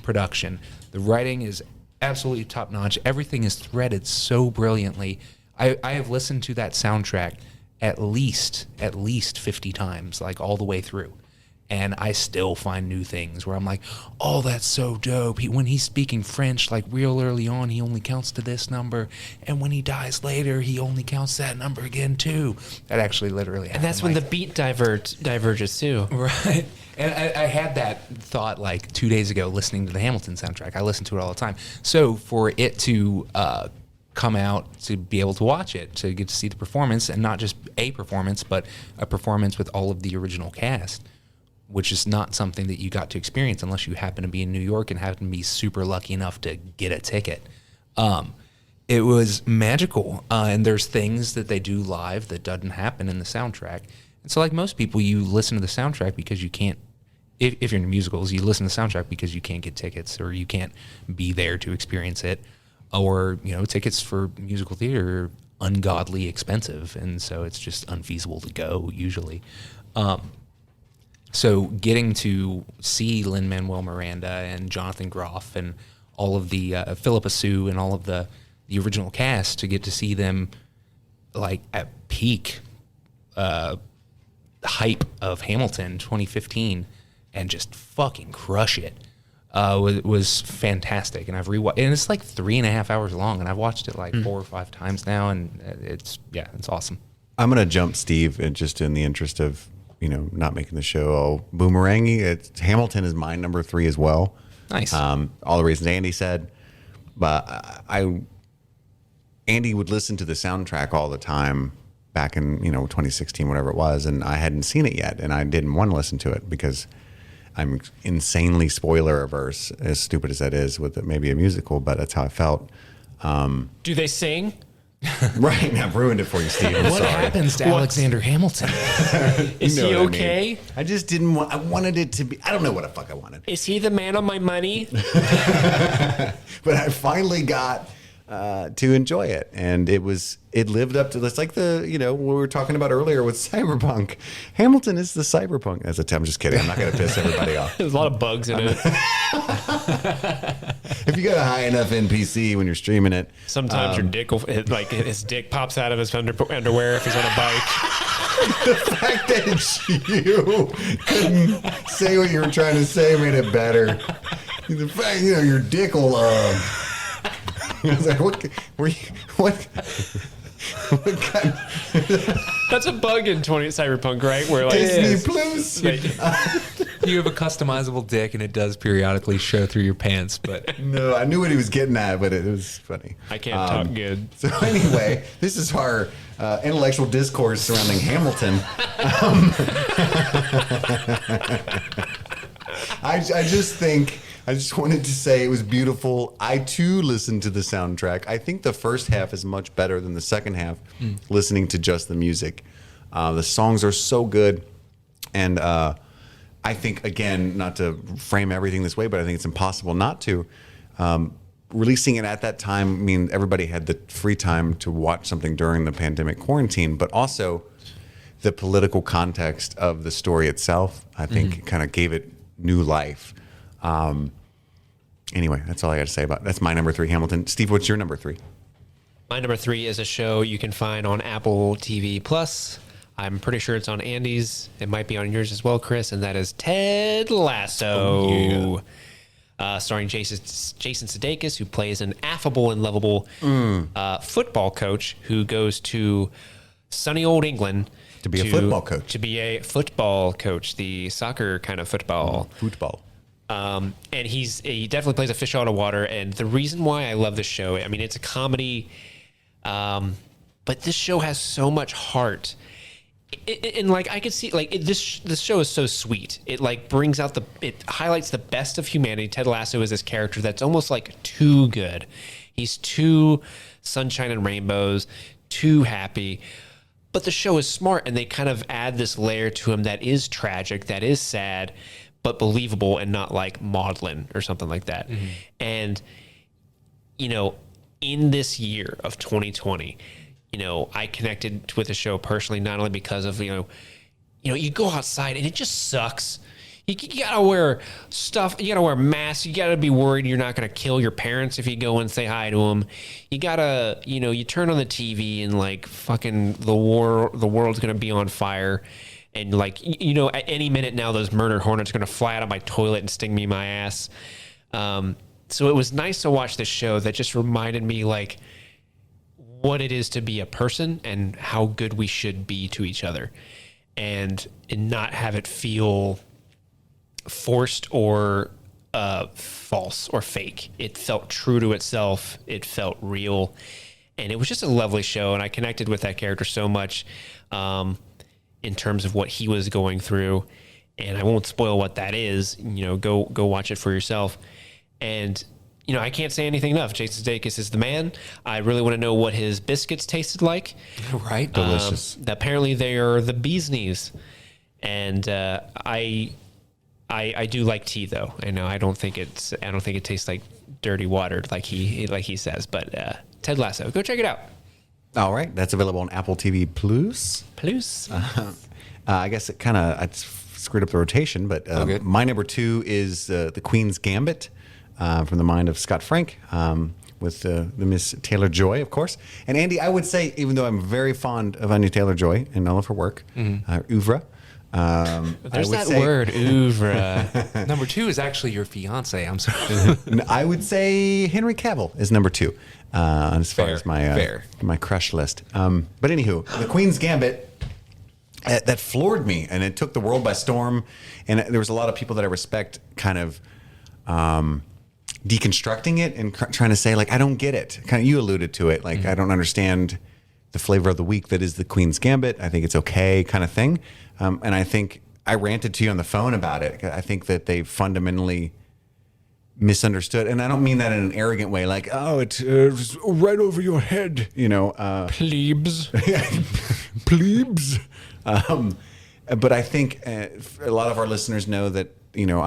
production. The writing is absolutely top notch. Everything is threaded so brilliantly. I have listened to that soundtrack at least 50 times, like all the way through. And I still find new things where I'm like, oh, that's so dope. When he's speaking French, like real early on, he only counts to this number. And when he dies later, he only counts that number again, too. That actually literally happened. And that's when the beat diverges, too. Right. And I had that thought like 2 days ago listening to the Hamilton soundtrack. I listen to it all the time. So for it to come out, to be able to watch it, to get to see the performance, and not just a performance, but a performance with all of the original cast, which is not something that you got to experience unless you happen to be in New York and happen to be super lucky enough to get a ticket. It was magical. And there's things that they do live that doesn't happen in the soundtrack. And so like most people, you listen to the soundtrack because you can't, if you're into musicals, you listen to the soundtrack because you can't get tickets or you can't be there to experience it. Or, tickets for musical theater are ungodly expensive. And so it's just unfeasible to go usually. So getting to see Lin-Manuel Miranda and Jonathan Groff and all of the Philippa Sue and all of the original cast, to get to see them like at peak hype of Hamilton 2015 and just fucking crush it was fantastic. And I've rewatched, and it's like 3.5 hours long, and I've watched it like 4 or 5 times now, and it's awesome. I'm going to jump Steve, just in the interest of not making the show boomerangy. Hamilton is my number 3 as well. Nice. All the reasons Andy said, but Andy would listen to the soundtrack all the time back in 2016, whatever it was, and I hadn't seen it yet, and I didn't want to listen to it because I'm insanely spoiler averse, as stupid as that is with maybe a musical, but that's how I felt. Do they sing? Right, I've ruined it for you, Steve. What happens to Alexander Hamilton? Is he what okay? I just didn't want. I wanted it to be. I don't know what the fuck I wanted. Is he the man on my money? But I finally got to enjoy it, and it lived up to this. Like what we were talking about earlier with Cyberpunk. Hamilton is the Cyberpunk. I'm just kidding. I'm not going to piss everybody off. There's a lot of bugs in it. If you got a high enough NPC when you're streaming it, Sometimes your dick will, his dick pops out of his underwear if he's on a bike. the fact that you couldn't say what you were trying to say made it better. The fact, your dick will. I was like, what kind? That's a bug in Cyberpunk, right? Where like Disney Plus. You have a customizable dick, and it does periodically show through your pants. But No, I knew what he was getting at, but it was funny. I can't talk good. So anyway, this is our intellectual discourse surrounding Hamilton. I just wanted to say it was beautiful. I too listened to the soundtrack. I think the first half is much better than the second half, listening to just the music. The songs are so good. And I think, again, not to frame everything this way, but I think it's impossible not to. Releasing it at that time, everybody had the free time to watch something during the pandemic quarantine, but also the political context of the story itself, I think, kind of gave it new life. Anyway, that's all I got to say about. That's my number 3, Hamilton. Steve, what's your number 3? My number 3 is a show you can find on Apple TV Plus. I'm pretty sure it's on Andy's. It might be on yours as well, Chris, and that is Ted Lasso. Starring Jason Sudeikis, who plays an affable and lovable football coach who goes to sunny old England To be a football coach. To be a football coach, the soccer kind of football. Football. And he definitely plays a fish out of water. And the reason why I love this show, I mean, it's a comedy, but this show has so much heart. And like I could see, like this show is so sweet. It like brings out it highlights the best of humanity. Ted Lasso is this character that's almost like too good. He's too sunshine and rainbows, too happy. But the show is smart, and they kind of add this layer to him that is tragic, that is sad, but believable, and not like maudlin or something like that. Mm-hmm. And you know, in this year of 2020. You know, I connected with the show personally, not only because of, you know, you go outside and it just sucks. You gotta wear stuff. You gotta wear masks. You gotta be worried you're not gonna kill your parents if you go and say hi to them. You gotta, you know, you turn on the TV and like fucking the world's gonna be on fire. And like, you know, at any minute now, those murder hornets are gonna fly out of my toilet and sting me in my ass. So it was nice to watch this show that just reminded me like, what it is to be a person and how good we should be to each other, and not have it feel forced or false or fake. It felt true to itself. It felt real, and it was just a lovely show. And I connected with that character so much in terms of what he was going through. And I won't spoil what that is. You know, go watch it for yourself. And you know, I can't say anything enough. Jason Sudeikis is the man. I really want to know what his biscuits tasted like. Right, delicious. Apparently, they are the bee's knees, and I do like tea though. I know I don't think it tastes like dirty water like he says. But Ted Lasso, go check it out. All right, that's available on Apple TV Plus. I guess it kind of screwed up the rotation, but my number 2 is the Queen's Gambit. From the mind of Scott Frank, with the Miss Taylor-Joy, of course. And Andy, I would say, even though I'm very fond of Anya Taylor-Joy and all of her work, oeuvre. There's that word, oeuvre. Number 2 is actually your fiance. I'm sorry. I would say Henry Cavill is number 2 as far as my crush list. But anywho, the Queen's Gambit, that floored me, and it took the world by storm. And there was a lot of people that I respect kind of deconstructing it and trying to say, like, I don't get it. Kind of, you alluded to it. Like, I don't understand the flavor of the week that is the Queen's Gambit. I think it's okay, kind of thing. And I think I ranted to you on the phone about it. I think that they fundamentally misunderstood. And I don't mean that in an arrogant way, like, oh, it's right over your head, you know. Plebes. Plebes. But I think a lot of our listeners know that, you know,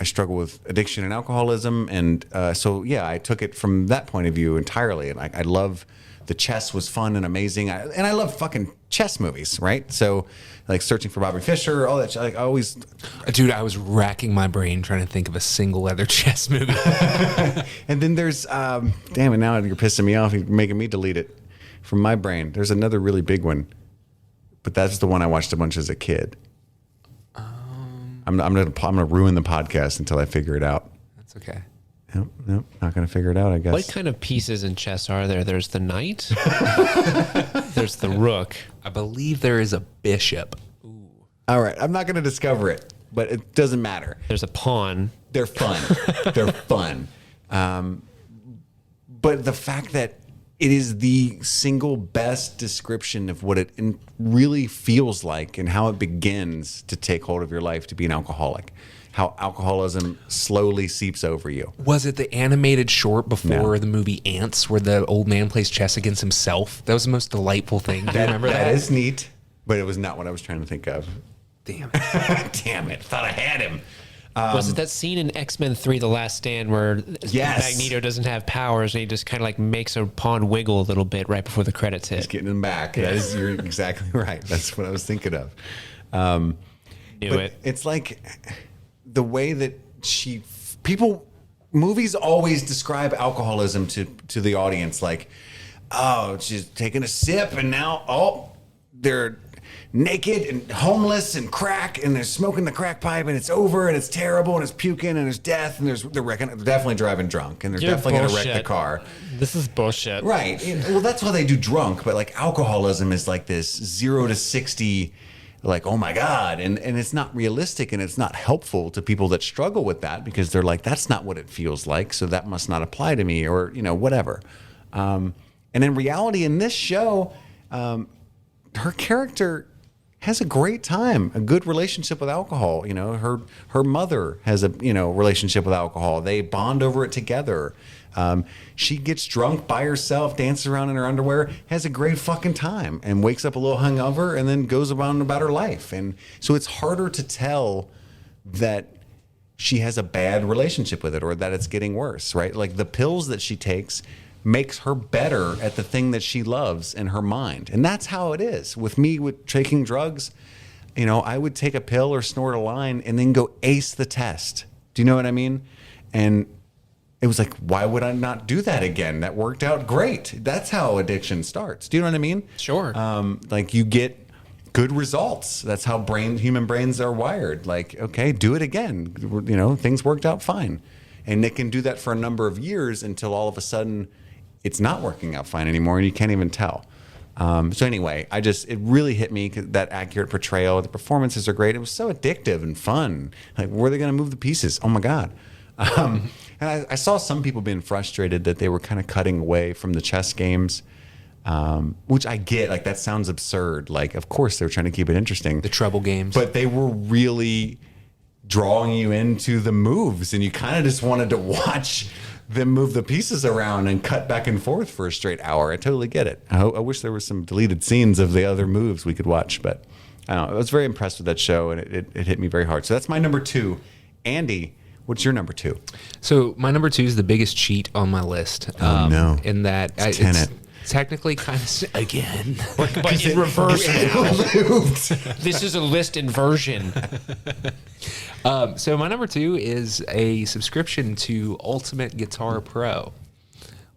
I struggle with addiction and alcoholism. And so, yeah, I took it from that point of view entirely. And I love the chess was fun and amazing. And I love fucking chess movies, right? So, like Searching for Bobby Fischer, all that shit. Like, I always... Dude, I was racking my brain trying to think of a single other chess movie. And then there's... damn it, now you're pissing me off. You're making me delete it from my brain. There's another really big one. But that's the one I watched a bunch as a kid. I'm gonna ruin the podcast until I figure it out. That's okay. Nope, not gonna figure it out, I guess. What kind of pieces in chess are there? There's the knight. There's the rook. I believe there is a bishop. Ooh. All right, I'm not gonna discover it, but it doesn't matter. There's a pawn. They're fun. They're fun. But the fact that it is the single best description of what it really feels like and how it begins to take hold of your life to be an alcoholic. How alcoholism slowly seeps over you. Was it the animated short before the movie Ants where the old man plays chess against himself? That was the most delightful thing. Do you remember that? That is neat, but it was not what I was trying to think of. Damn it. Damn it. Thought I had him. Was it that scene in X-Men 3, The Last Stand, where Magneto doesn't have powers and he just kind of like makes a pawn wiggle a little bit right before the credits hit? He's getting him back. Yeah. You're exactly right. That's what I was thinking of. Knew it. It's like the way that people movies always describe alcoholism to the audience like, oh, she's taking a sip and now, they're naked and homeless and crack and they're smoking the crack pipe and it's over and it's terrible and it's puking and there's death and they're definitely driving drunk and they're definitely going to wreck the car. This is bullshit. Right. Well, that's why they do drunk, but like alcoholism is like this 0 to 60, like, oh my God. And it's not realistic and it's not helpful to people that struggle with that because they're like, that's not what it feels like. So that must not apply to me or, whatever. And in reality, in this show, her character has a great time, a good relationship with alcohol. Her mother has a relationship with alcohol. They bond over it together. She gets drunk by herself, dances around in her underwear, has a great fucking time, and wakes up a little hungover, and then goes about her life. And so it's harder to tell that she has a bad relationship with it or that it's getting worse, right? Like the pills that she takes makes her better at the thing that she loves in her mind. And that's how it is. With me, with taking drugs, I would take a pill or snort a line and then go ace the test. Do you know what I mean? And it was like, why would I not do that again? That worked out great. That's how addiction starts. Do you know what I mean? Sure. Like you get good results. That's how human brains are wired. Like, okay, do it again. Things worked out fine. And it can do that for a number of years until all of a sudden it's not working out fine anymore and you can't even tell. So anyway, it really hit me, that accurate portrayal. The performances are great. It was so addictive and fun. Like, where are they going to move the pieces? Oh my God. And I saw some people being frustrated that they were kind of cutting away from the chess games, which I get. Like, that sounds absurd. Like, of course they're trying to keep it interesting. The treble games. But they were really drawing you into the moves, and you kind of just wanted to watch them move the pieces around and cut back and forth for a straight hour. I totally get it. I wish there were some deleted scenes of the other moves we could watch, but I don't know. I was very impressed with that show, and it hit me very hard. So that's my number 2. Andy, what's your number 2? So my number 2 is the biggest cheat on my list. No. In that It's Tenant. Technically kind of again, But in reverse now. This is a list inversion. So my number 2 is a subscription to Ultimate Guitar Pro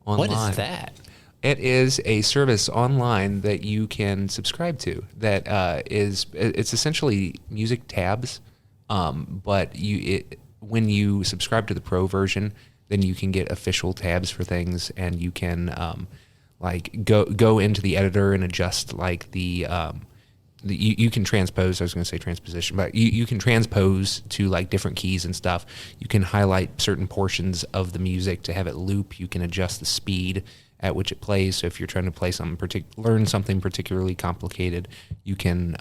online. What is that? It is a service online that you can subscribe to. That it's essentially music tabs, but when you subscribe to the Pro version, then you can get official tabs for things, and you can go into the editor and adjust like you can transpose. I was going to say transposition, but you can transpose to like different keys and stuff. You can highlight certain portions of the music to have it loop. You can adjust the speed at which it plays. So if you're trying to play something learn something particularly complicated, you can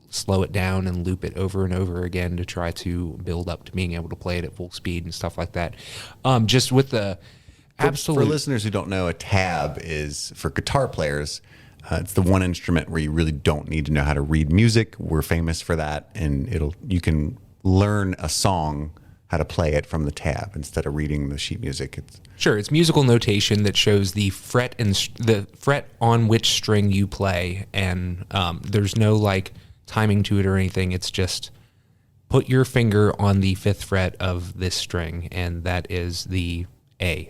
slow it down and loop it over and over again to try to build up to being able to play it at full speed and stuff like that. Just with the absolute. For listeners who don't know, a tab is for guitar players. It's the one instrument where you really don't need to know how to read music. We're famous for that, and you can learn a song, how to play it from the tab instead of reading the sheet music. It's musical notation that shows the fret and the fret on which string you play, and there's no like timing to it or anything. It's just put your finger on the 5th fret of this string, and that is the A.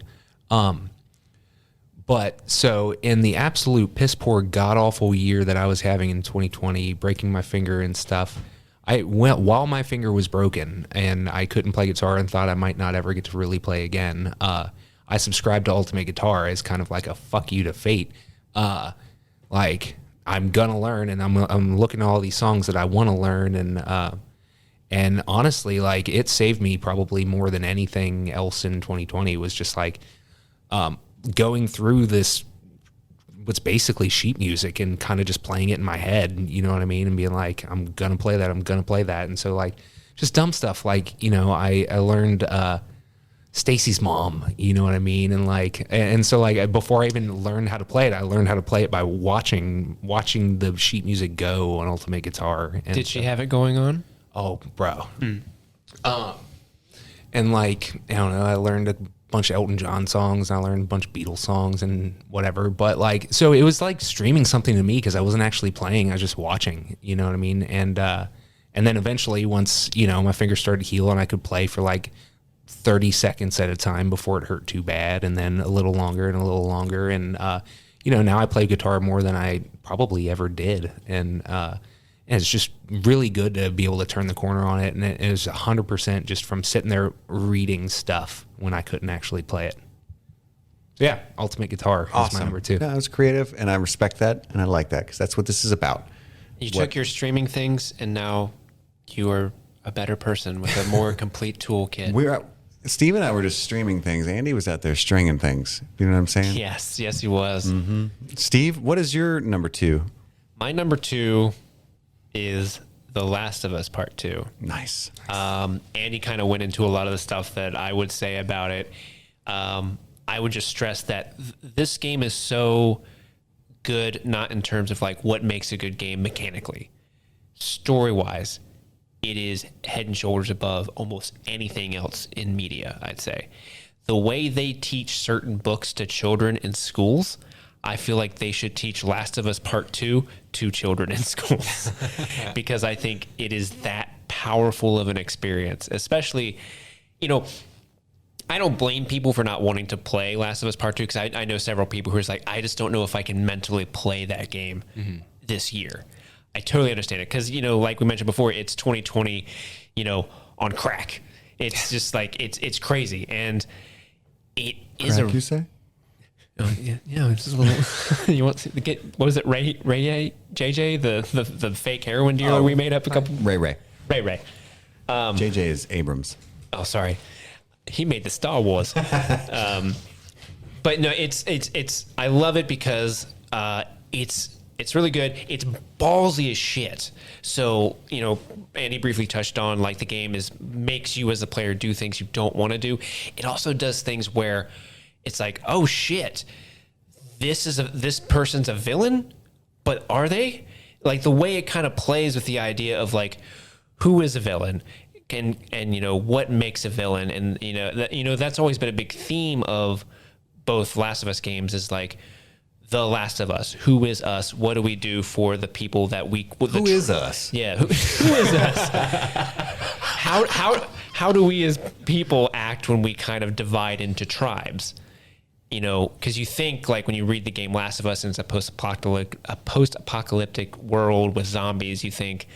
But so in the absolute piss poor god awful year that I was having in 2020, breaking my finger and stuff, I went while my finger was broken and I couldn't play guitar and thought I might not ever get to really play again. I subscribed to Ultimate Guitar as kind of like a fuck you to fate. Like I'm gonna learn, and I'm looking at all these songs that I want to learn, and honestly, like it saved me probably more than anything else in 2020. Was just like going through this, what's basically sheet music, and kind of just playing it in my head, you know what I mean, and being like, I'm gonna play that, and so like just dumb stuff like, you know, I learned Stacy's mom, you know what I mean, and so like before I even learned how to play it, I learned how to play it by watching the sheet music go on Ultimate Guitar. And did she have it going on? Oh, bro. And like, I don't know, I learned a bunch of Elton John songs, and I learned a bunch of Beatles songs and whatever. But like, so it was like streaming something to me because I wasn't actually playing, I was just watching, you know what I mean? And then eventually once, you know, my fingers started to heal and I could play for like 30 seconds at a time before it hurt too bad, and then a little longer and a little longer. And, now I play guitar more than I probably ever did. And it's just really good to be able to turn the corner on it. And it is 100% just from sitting there reading stuff when I couldn't actually play it. So yeah, Ultimate Guitar is my number 2. No, it was creative, and I respect that, and I like that, because that's what this is about. You took your streaming things, and now you are a better person with a more complete toolkit. Steve and I were just streaming things. Andy was out there stringing things. You know what I'm saying? Yes, he was. Mm-hmm. Steve, what is your number 2? My number 2 is The Last of Us Part 2. Nice. Andy kind of went into a lot of the stuff that I would say about it. I would just stress that this game is so good, not in terms of like what makes a good game mechanically. Story-wise, it is head and shoulders above almost anything else in media, I'd say. The way they teach certain books to children in schools, I feel like they should teach Last of Us Part 2 to children in schools because I think it is that powerful of an experience, especially, I don't blame people for not wanting to play Last of Us Part 2 because I know several people who are like, I just don't know if I can mentally play that game this year. I totally understand it because, like we mentioned before, it's 2020, on crack. It's just like, it's crazy. And it is you say? Yeah, it's just a little. You want to get what was it? Ray JJ, the fake heroin dealer we made up a couple. Ray. JJ is Abrams. Oh, sorry, he made the Star Wars. But no, it's. I love it because it's really good. It's ballsy as shit. So Andy briefly touched on like the game makes you as a player do things you don't want to do. It also does things where it's like, oh shit, this person's a villain, but are they? Like the way it kind of plays with the idea of like, who is a villain, and what makes a villain, and that's always been a big theme of both Last of Us games is like, The Last of Us. Who is us? What do we do for the people that we? Who is us? Yeah, who is us? How do we as people act when we kind of divide into tribes? Because you think like when you read the game Last of Us and it's a post-apocalyptic world with zombies, you think,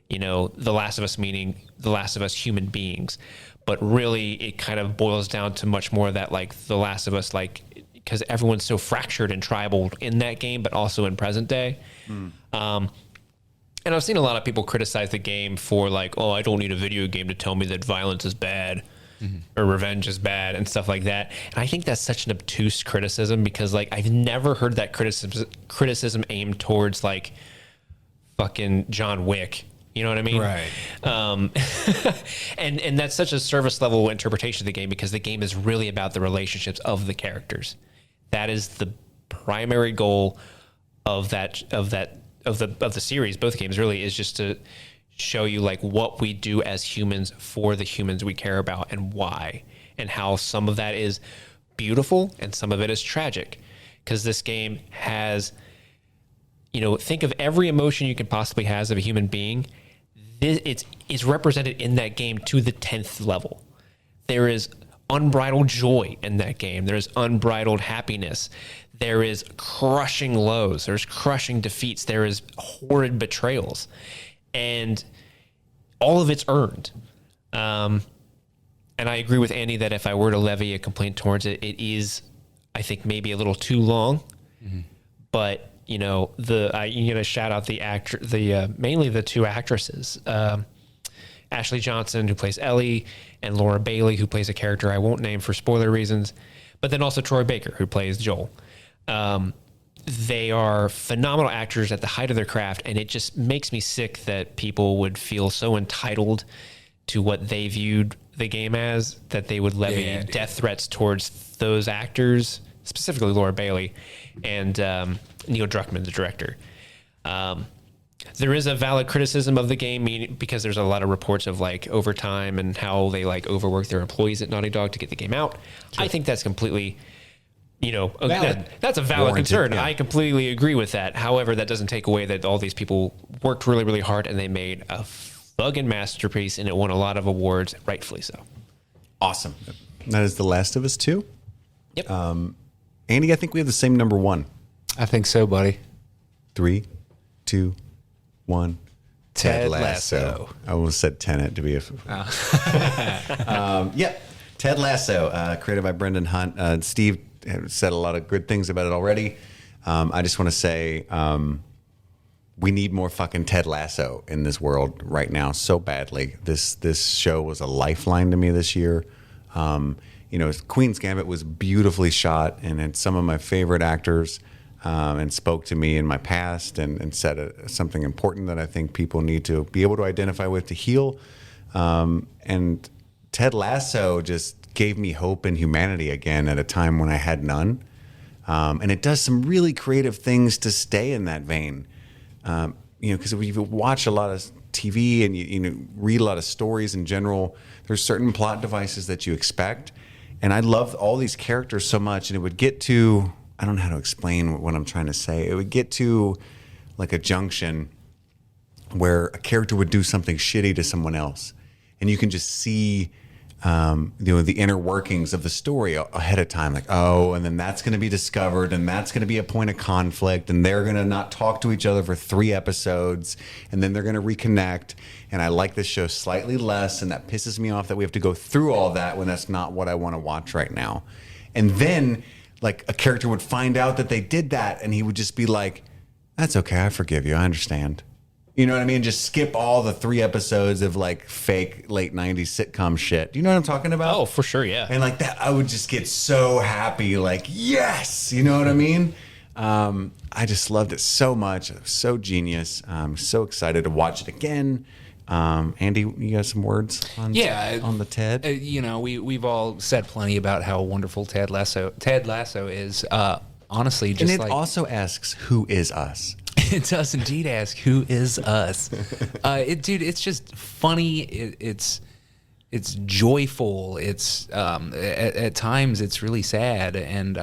The Last of Us meaning The Last of Us human beings, but really it kind of boils down to much more of that like The Last of Us like. Because everyone's so fractured and tribal in that game, but also in present day. And I've seen a lot of people criticize the game for like, oh, I don't need a video game to tell me that violence is bad or revenge is bad and stuff like that. And I think that's such an obtuse criticism because like I've never heard that criticism aimed towards like fucking John Wick. You know what I mean? Right. And that's such a service level interpretation of the game because the game is really about the relationships of the characters. That is the primary goal of the series. Both games really is just to show you like what we do as humans for the humans we care about and why, and how some of that is beautiful and some of it is tragic. Because this game has, think of every emotion you can possibly have of a human being. It's represented in that game to the 10th level. There is unbridled joy in that game. There's unbridled happiness. There is crushing lows. There's crushing defeats. There is horrid betrayals. And all of it's earned. And I agree with Andy that if I were to levy a complaint towards it, it is, I think, maybe a little too long. But I'm gonna shout out mainly the two actresses, Ashley Johnson, who plays Ellie, and Laura Bailey, who plays a character I won't name for spoiler reasons, but then also Troy Baker, who plays Joel. They are phenomenal actors at the height of their craft, and it just makes me sick that people would feel so entitled to what they viewed the game as that they would levy death threats towards those actors, specifically Laura Bailey and Neil Druckmann, the director. There is a valid criticism of the game because there's a lot of reports of like overtime and how they like overwork their employees at Naughty Dog to get the game out. Sure. I think that's completely, that's a valid concern. Yeah. I completely agree with that. However, that doesn't take away that all these people worked really, really hard and they made a fucking masterpiece and it won a lot of awards, rightfully so. Awesome. That is The Last of Us 2. Yep. Andy, I think we have the same number 1. I think so, buddy. 3, 2, 1. Ted Lasso. I almost said Tenant to be a. Yeah, Ted Lasso, created by Brendan Hunt. Steve said a lot of good things about it already. I just want to say we need more fucking Ted Lasso in this world right now so badly. This show was a lifeline to me this year. Queen's Gambit was beautifully shot, and it's some of my favorite actors. And spoke to me in my past and said something important that I think people need to be able to identify with to heal. And Ted Lasso just gave me hope in humanity again at a time when I had none. And it does some really creative things to stay in that vein. Because if you watch a lot of TV and you read a lot of stories in general, there's certain plot devices that you expect. And I loved all these characters so much, and it would get to... I don't know how to explain what I'm trying to say. It would get to like a junction where a character would do something shitty to someone else, and you can just see, the inner workings of the story ahead of time. Like, oh, and then that's going to be discovered, and that's going to be a point of conflict, and they're going to not talk to each other for 3 episodes, and then they're going to reconnect. And I like this show slightly less, and that pisses me off that we have to go through all that when that's not what I want to watch right now. And then. Like a character would find out that they did that, and he would just be like, "That's okay, I forgive you, I understand." You know what I mean? Just skip all the 3 episodes of like fake late '90s sitcom shit. Do you know what I'm talking about? Oh, for sure, yeah. And like that, I would just get so happy, like yes, you know what I mean? I just loved it so much. It was so genius. I'm so excited to watch it again. Andy, you got some words on the Ted? We've all said plenty about how wonderful Ted Lasso is. Honestly, just and it also asks, who is us? It does indeed ask, who is us? It's just funny. It's joyful. It's at times it's really sad, and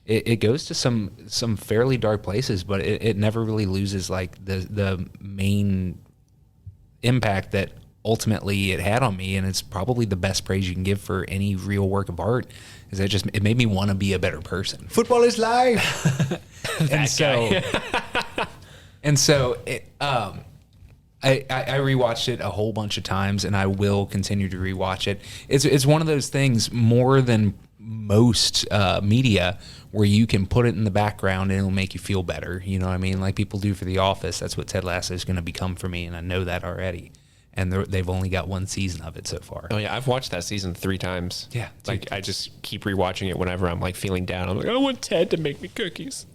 it goes to some fairly dark places, but it never really loses like the main impact that ultimately it had on me. And it's probably the best praise you can give for any real work of art, is that it made me want to be a better person. Football is life. and so I rewatched it a whole bunch of times, and I will continue to rewatch it. It's one of those things, more than most media, where you can put it in the background and it'll make you feel better. You know what I mean? Like people do for The Office. That's what Ted Lasso is going to become for me, and I know that already. And they've only got 1 season of it so far. Oh yeah, I've watched that season 3 times. Yeah, like I just keep rewatching it whenever I'm like feeling down. I'm like, I want Ted to make me cookies.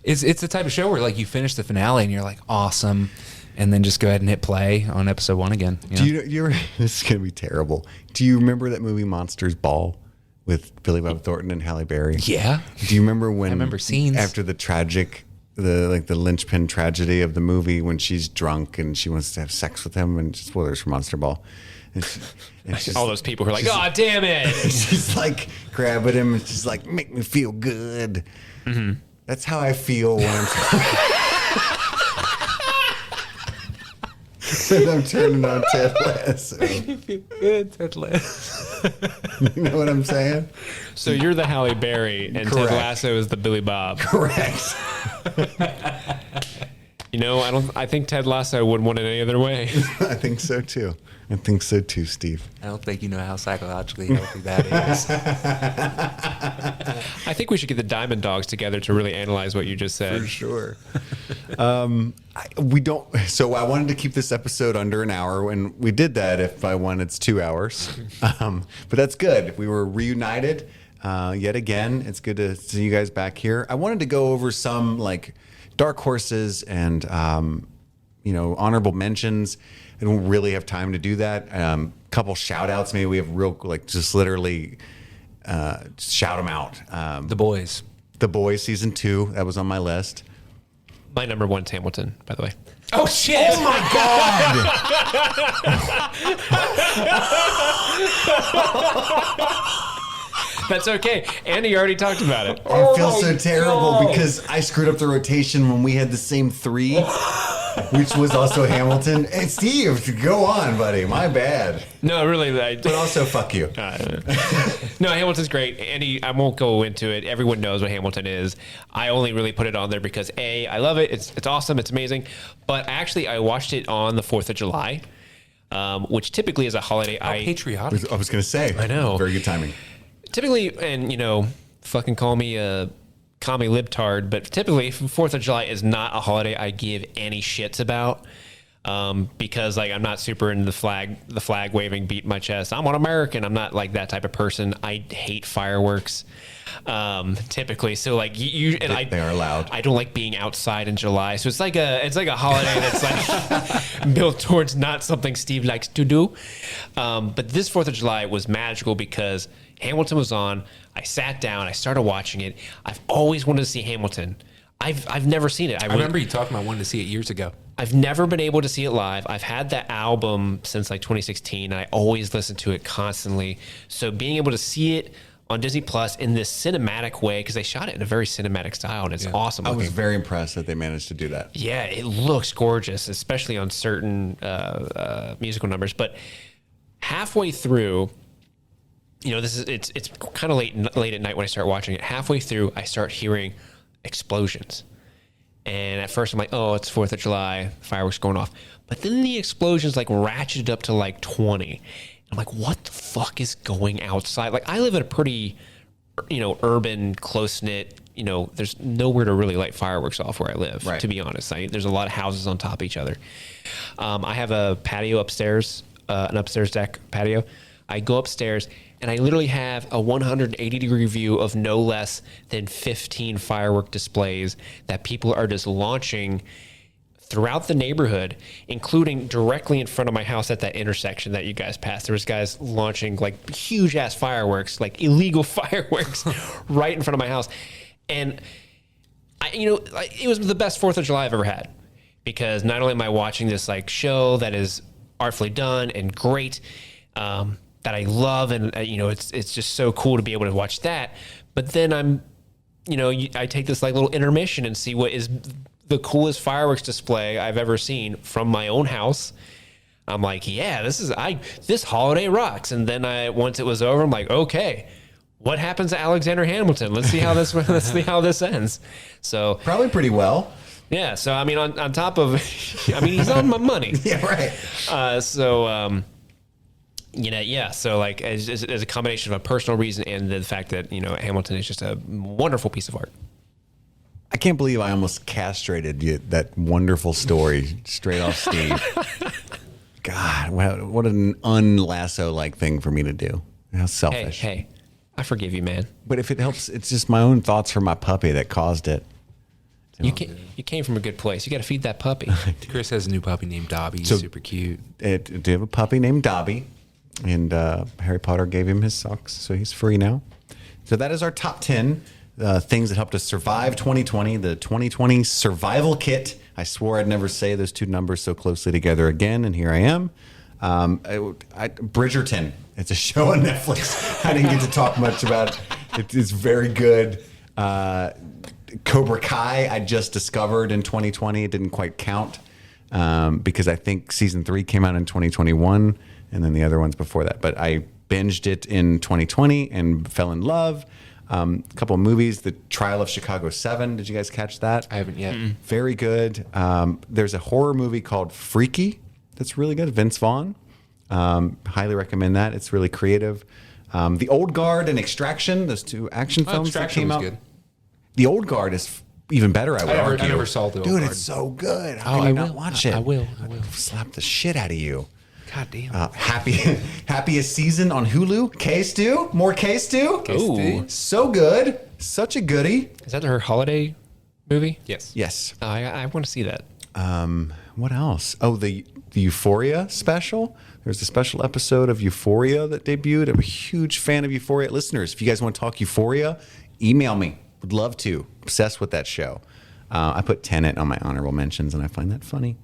It's the type of show where like you finish the finale and you're like, awesome, and then just go ahead and hit play on episode 1 again. Do you this is gonna be terrible. Do you remember that movie Monsters Ball with Billy Bob Thornton and Halle Berry? Yeah. Do you remember when? I remember scenes after the tragic, the linchpin tragedy of the movie, when she's drunk and she wants to have sex with him, and spoilers for Monster Ball. And she's, all those people who are like, "Oh, damn it!" She's like grabbing him, and she's like, "Make me feel good." Mm-hmm. That's how I feel when I'm turning on Ted Lasso. Good, Ted Lasso. You know what I'm saying? So you're the Halle Berry, and Correct. Ted Lasso is the Billy Bob. Correct. I think Ted Lasso wouldn't want it any other way. I think so too, Steve. I don't think you know how psychologically healthy that is. I think we should get the Diamond Dogs together to really analyze what you just said. For sure. We don't. So I wanted to keep this episode under an hour, and we did that. If I won, it's 2 hours. But that's good. We were reunited yet again. It's good to see you guys back here. I wanted to go over some like dark horses and honorable mentions. I don't really have time to do that. Couple shout outs. Maybe we have real just literally shout them out. The Boys. The Boys season 2. That was on my list. My number 1's Hamilton, by the way. Oh shit! Oh my god! That's okay. Andy already talked about it. I feel so terrible because I screwed up the rotation when we had the same 3. which was also Hamilton. Hey, Steve, go on, buddy. My bad. No, really. But also, fuck you. No, Hamilton's great. Andy, I won't go into it. Everyone knows what Hamilton is. I only really put it on there because A, I love it. It's awesome. It's amazing. But actually, I watched it on the 4th of July, which typically is a holiday. How patriotic. I was going to say. I know. Very good timing. Typically, and fucking call me a commie libtard, but typically 4th of July is not a holiday I give any shits about. Because like I'm not super into the flag waving, beat my chest. I'm an American. I'm not like that type of person. I hate fireworks. Typically, so like they are loud. I don't like being outside in July, so it's like a holiday that's like built towards not something Steve likes to do. But this 4th of July was magical because Hamilton was on. I sat down. I started watching it. I've always wanted to see Hamilton. I've never seen it. I remember you talking about wanting to see it years ago. I've never been able to see it live. I've had that album since like 2016. And I always listen to it constantly. So being able to see it on Disney Plus in this cinematic way, because they shot it in a very cinematic style, and it's awesome. I was very impressed that they managed to do that. Yeah, it looks gorgeous, especially on certain musical numbers. But halfway through, it's kind of late at night when I start watching it. Halfway through, I start hearing explosions. And at first I'm like, oh, it's 4th of July, fireworks going off. But then the explosions like ratcheted up to like 20. I'm like, what the fuck is going outside? Like I live in a pretty, urban, close-knit, there's nowhere to really light fireworks off where I live, to be honest. There's a lot of houses on top of each other. I have a patio upstairs, an upstairs deck patio. I go upstairs and I literally have a 180-degree view of no less than 15 firework displays that people are just launching throughout the neighborhood, including directly in front of my house at that intersection that you guys passed. There was guys launching like huge-ass fireworks, like illegal fireworks right in front of my house. And, it was the best 4th of July I've ever had because not only am I watching this like show that is artfully done and great, that I love, and it's just so cool to be able to watch that. But then I take this like little intermission and see what is the coolest fireworks display I've ever seen from my own house. I'm like, yeah, this holiday rocks. And then once it was over, I'm like, okay, what happens to Alexander Hamilton? Let's see how this ends. So probably pretty well. Yeah. So I mean, on top of, he's on my money. Yeah. Right. So like as a combination of a personal reason and the fact that Hamilton is just a wonderful piece of art. I can't believe I almost castrated that wonderful story straight off Steve. God, what an unlasso-like thing for me to do. How selfish. Hey, I forgive you, man. But if it helps, it's just my own thoughts for my puppy that caused it. You came from a good place. You got to feed that puppy. Chris has a new puppy named Dobby. He's super cute. Do have a puppy named Dobby, and Harry Potter gave him his socks, so he's free now. So that is our top 10 things that helped us survive 2020. The 2020 survival kit. I swore I'd never say those two numbers so closely together again, and here I am. Bridgerton. It's a show on Netflix. I didn't get to talk much about it. It's very good. Cobra Kai I just discovered in 2020. It didn't quite count because I think season 3 came out in 2021 and then the other ones before that. But I binged it in 2020 and fell in love. A couple of movies, The Trial of Chicago 7. Did you guys catch that? I haven't yet. Mm-mm. Very good. There's a horror movie called Freaky that's really good. Vince Vaughn. Highly recommend that. It's really creative. The Old Guard and Extraction, those two action films that came out. Good. The Old Guard is even better, I would argue. I never saw The Old Dude, Guard. it's so good. How can you not watch it? I will. Slap the shit out of you. God damn. Happiest Season on Hulu. K-Stew. More K-Stew. Ooh. So good. Such a goodie. Is that her holiday movie? Yes. Oh, I want to see that. What else? Oh, the Euphoria special. There's a special episode of Euphoria that debuted. I'm a huge fan of Euphoria. Listeners, if you guys want to talk Euphoria, email me. Would love to. Obsessed with that show. I put Tenant on my honorable mentions, and I find that funny.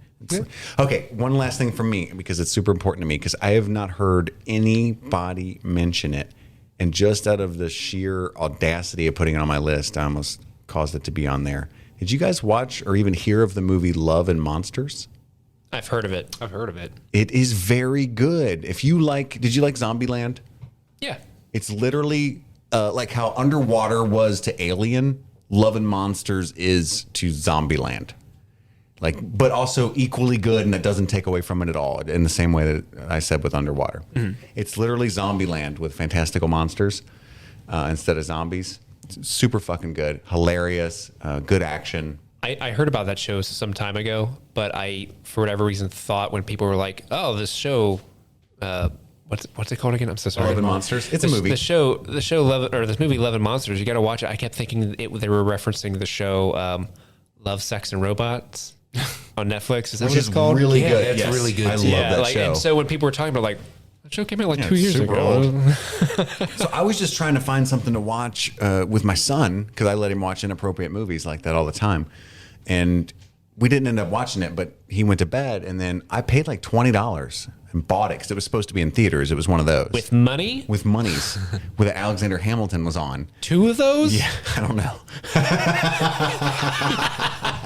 Okay, one last thing from me, because it's super important to me, because I have not heard anybody mention it. And just out of the sheer audacity of putting it on my list, I almost caused it to be on there. Did you guys watch or even hear of the movie Love and Monsters? I've heard of it. I've heard of it. It is very good. If you like, did you like Zombieland? Yeah. It's literally like how Underwater was to Alien, Love and Monsters is to Zombieland. Like, but also equally good, and it doesn't take away from it at all. In the same way that I said with Underwater, it's literally Zombieland with fantastical monsters instead of zombies. It's super fucking good, hilarious, good action. I heard about that show some time ago, but I, for whatever reason, thought when people were like, "Oh, this show, what's it called again?" I'm so sorry. Love and Monsters. It's a movie. The show Love, or this movie Love and Monsters. You got to watch it. I kept thinking they were referencing the show Love, Sex, and Robots on Netflix. Is that Which what it's is called? really good. It's Yes. really good. I love Yeah, that like, show. and so when people were talking about like that show came out like 2 it's years super ago. old. So I was just trying to find something to watch with my son because I let him watch inappropriate movies like that all the time, and we didn't end up watching it. But he went to bed, and then I paid like $20 and bought it because it was supposed to be in theaters. It was one of those With money? with monies, with Alexander Hamilton was on. 2 of those? Yeah, I don't know.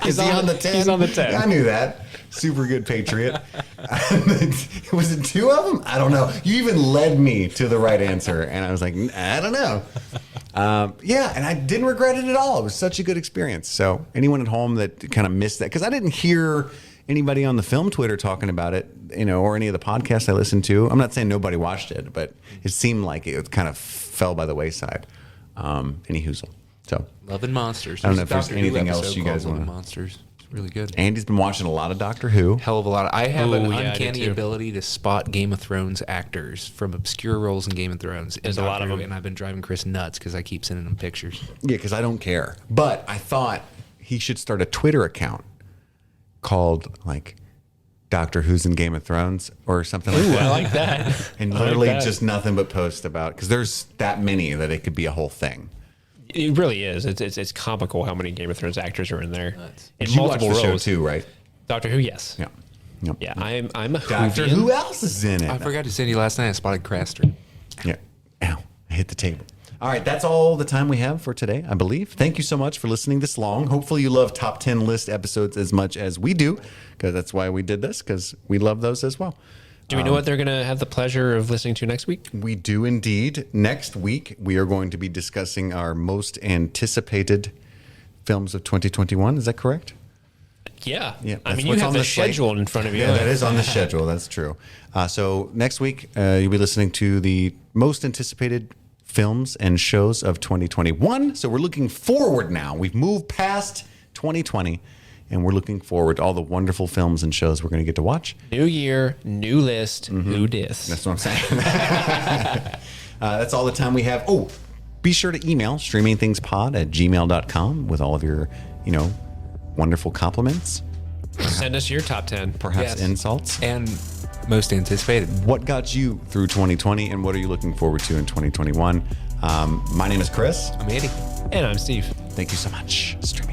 Is he on on the the- 10? he's on the 10. I knew that. Super good Patriot. Was it 2 of them? I don't know. You even led me to the right answer, and I was like, I don't know. Yeah, and I didn't regret it at all. It was such a good experience. So anyone at home that kind of missed that, because I didn't hear anybody on the film Twitter talking about it, or any of the podcasts I listened to. I'm not saying nobody watched it, but it seemed like it kind of fell by the wayside. Any hoozle. So Love and Monsters. I don't know if There's a there's Doctor Who anything else episode you guys called Love and wanna- Monsters. It's really good. Andy's been watching a lot of Doctor Who. Hell of a lot. I have an Ooh, yeah, I do uncanny too. ability to spot Game of Thrones actors from obscure roles in Game of Thrones. There's a lot of them. And I've been driving Chris nuts because I keep sending him pictures. Yeah, because I don't care. But I thought he should start a Twitter account called like Doctor Who's in Game of Thrones or something like Ooh, that. I like that. And I like literally that. just nothing but post about, because there's that many that it could be a whole thing. It really is. It's comical how many Game of Thrones actors are in there. In You watch multiple the show roles. too, right? Doctor Who, yes. Yeah. Yep. Yeah, I'm a Doctor Whovian. Who else is in it? I forgot to send you last night. I spotted Craster. Yeah. Ow. I hit the table. All right. That's all the time we have for today, I believe. Thank you so much for listening this long. Hopefully you love top 10 list episodes as much as we do, because that's why we did this, because we love those as well. Do we know what they're going to have the pleasure of listening to next week? We do indeed. Next week, we are going to be discussing our most anticipated films of 2021. Is that correct? Yeah. Yeah. I that's mean, you what's have on the slate. schedule in front of you. Yeah, that is on the schedule. That's true. So next week, you'll be listening to the most anticipated films and shows of 2021. So we're looking forward now. We've moved past 2020, and we're looking forward to all the wonderful films and shows we're going to get to watch. New year, new list, who dis. That's what I'm saying. That's all the time we have. Oh, be sure to email streamingthingspod@gmail.com with all of your, wonderful compliments, Send us your top 10. perhaps Yes. insults. And most anticipated. What got you through 2020, and what are you looking forward to in 2021? My name is Chris. I'm Andy. And I'm Steve. Thank you so much. Streaming.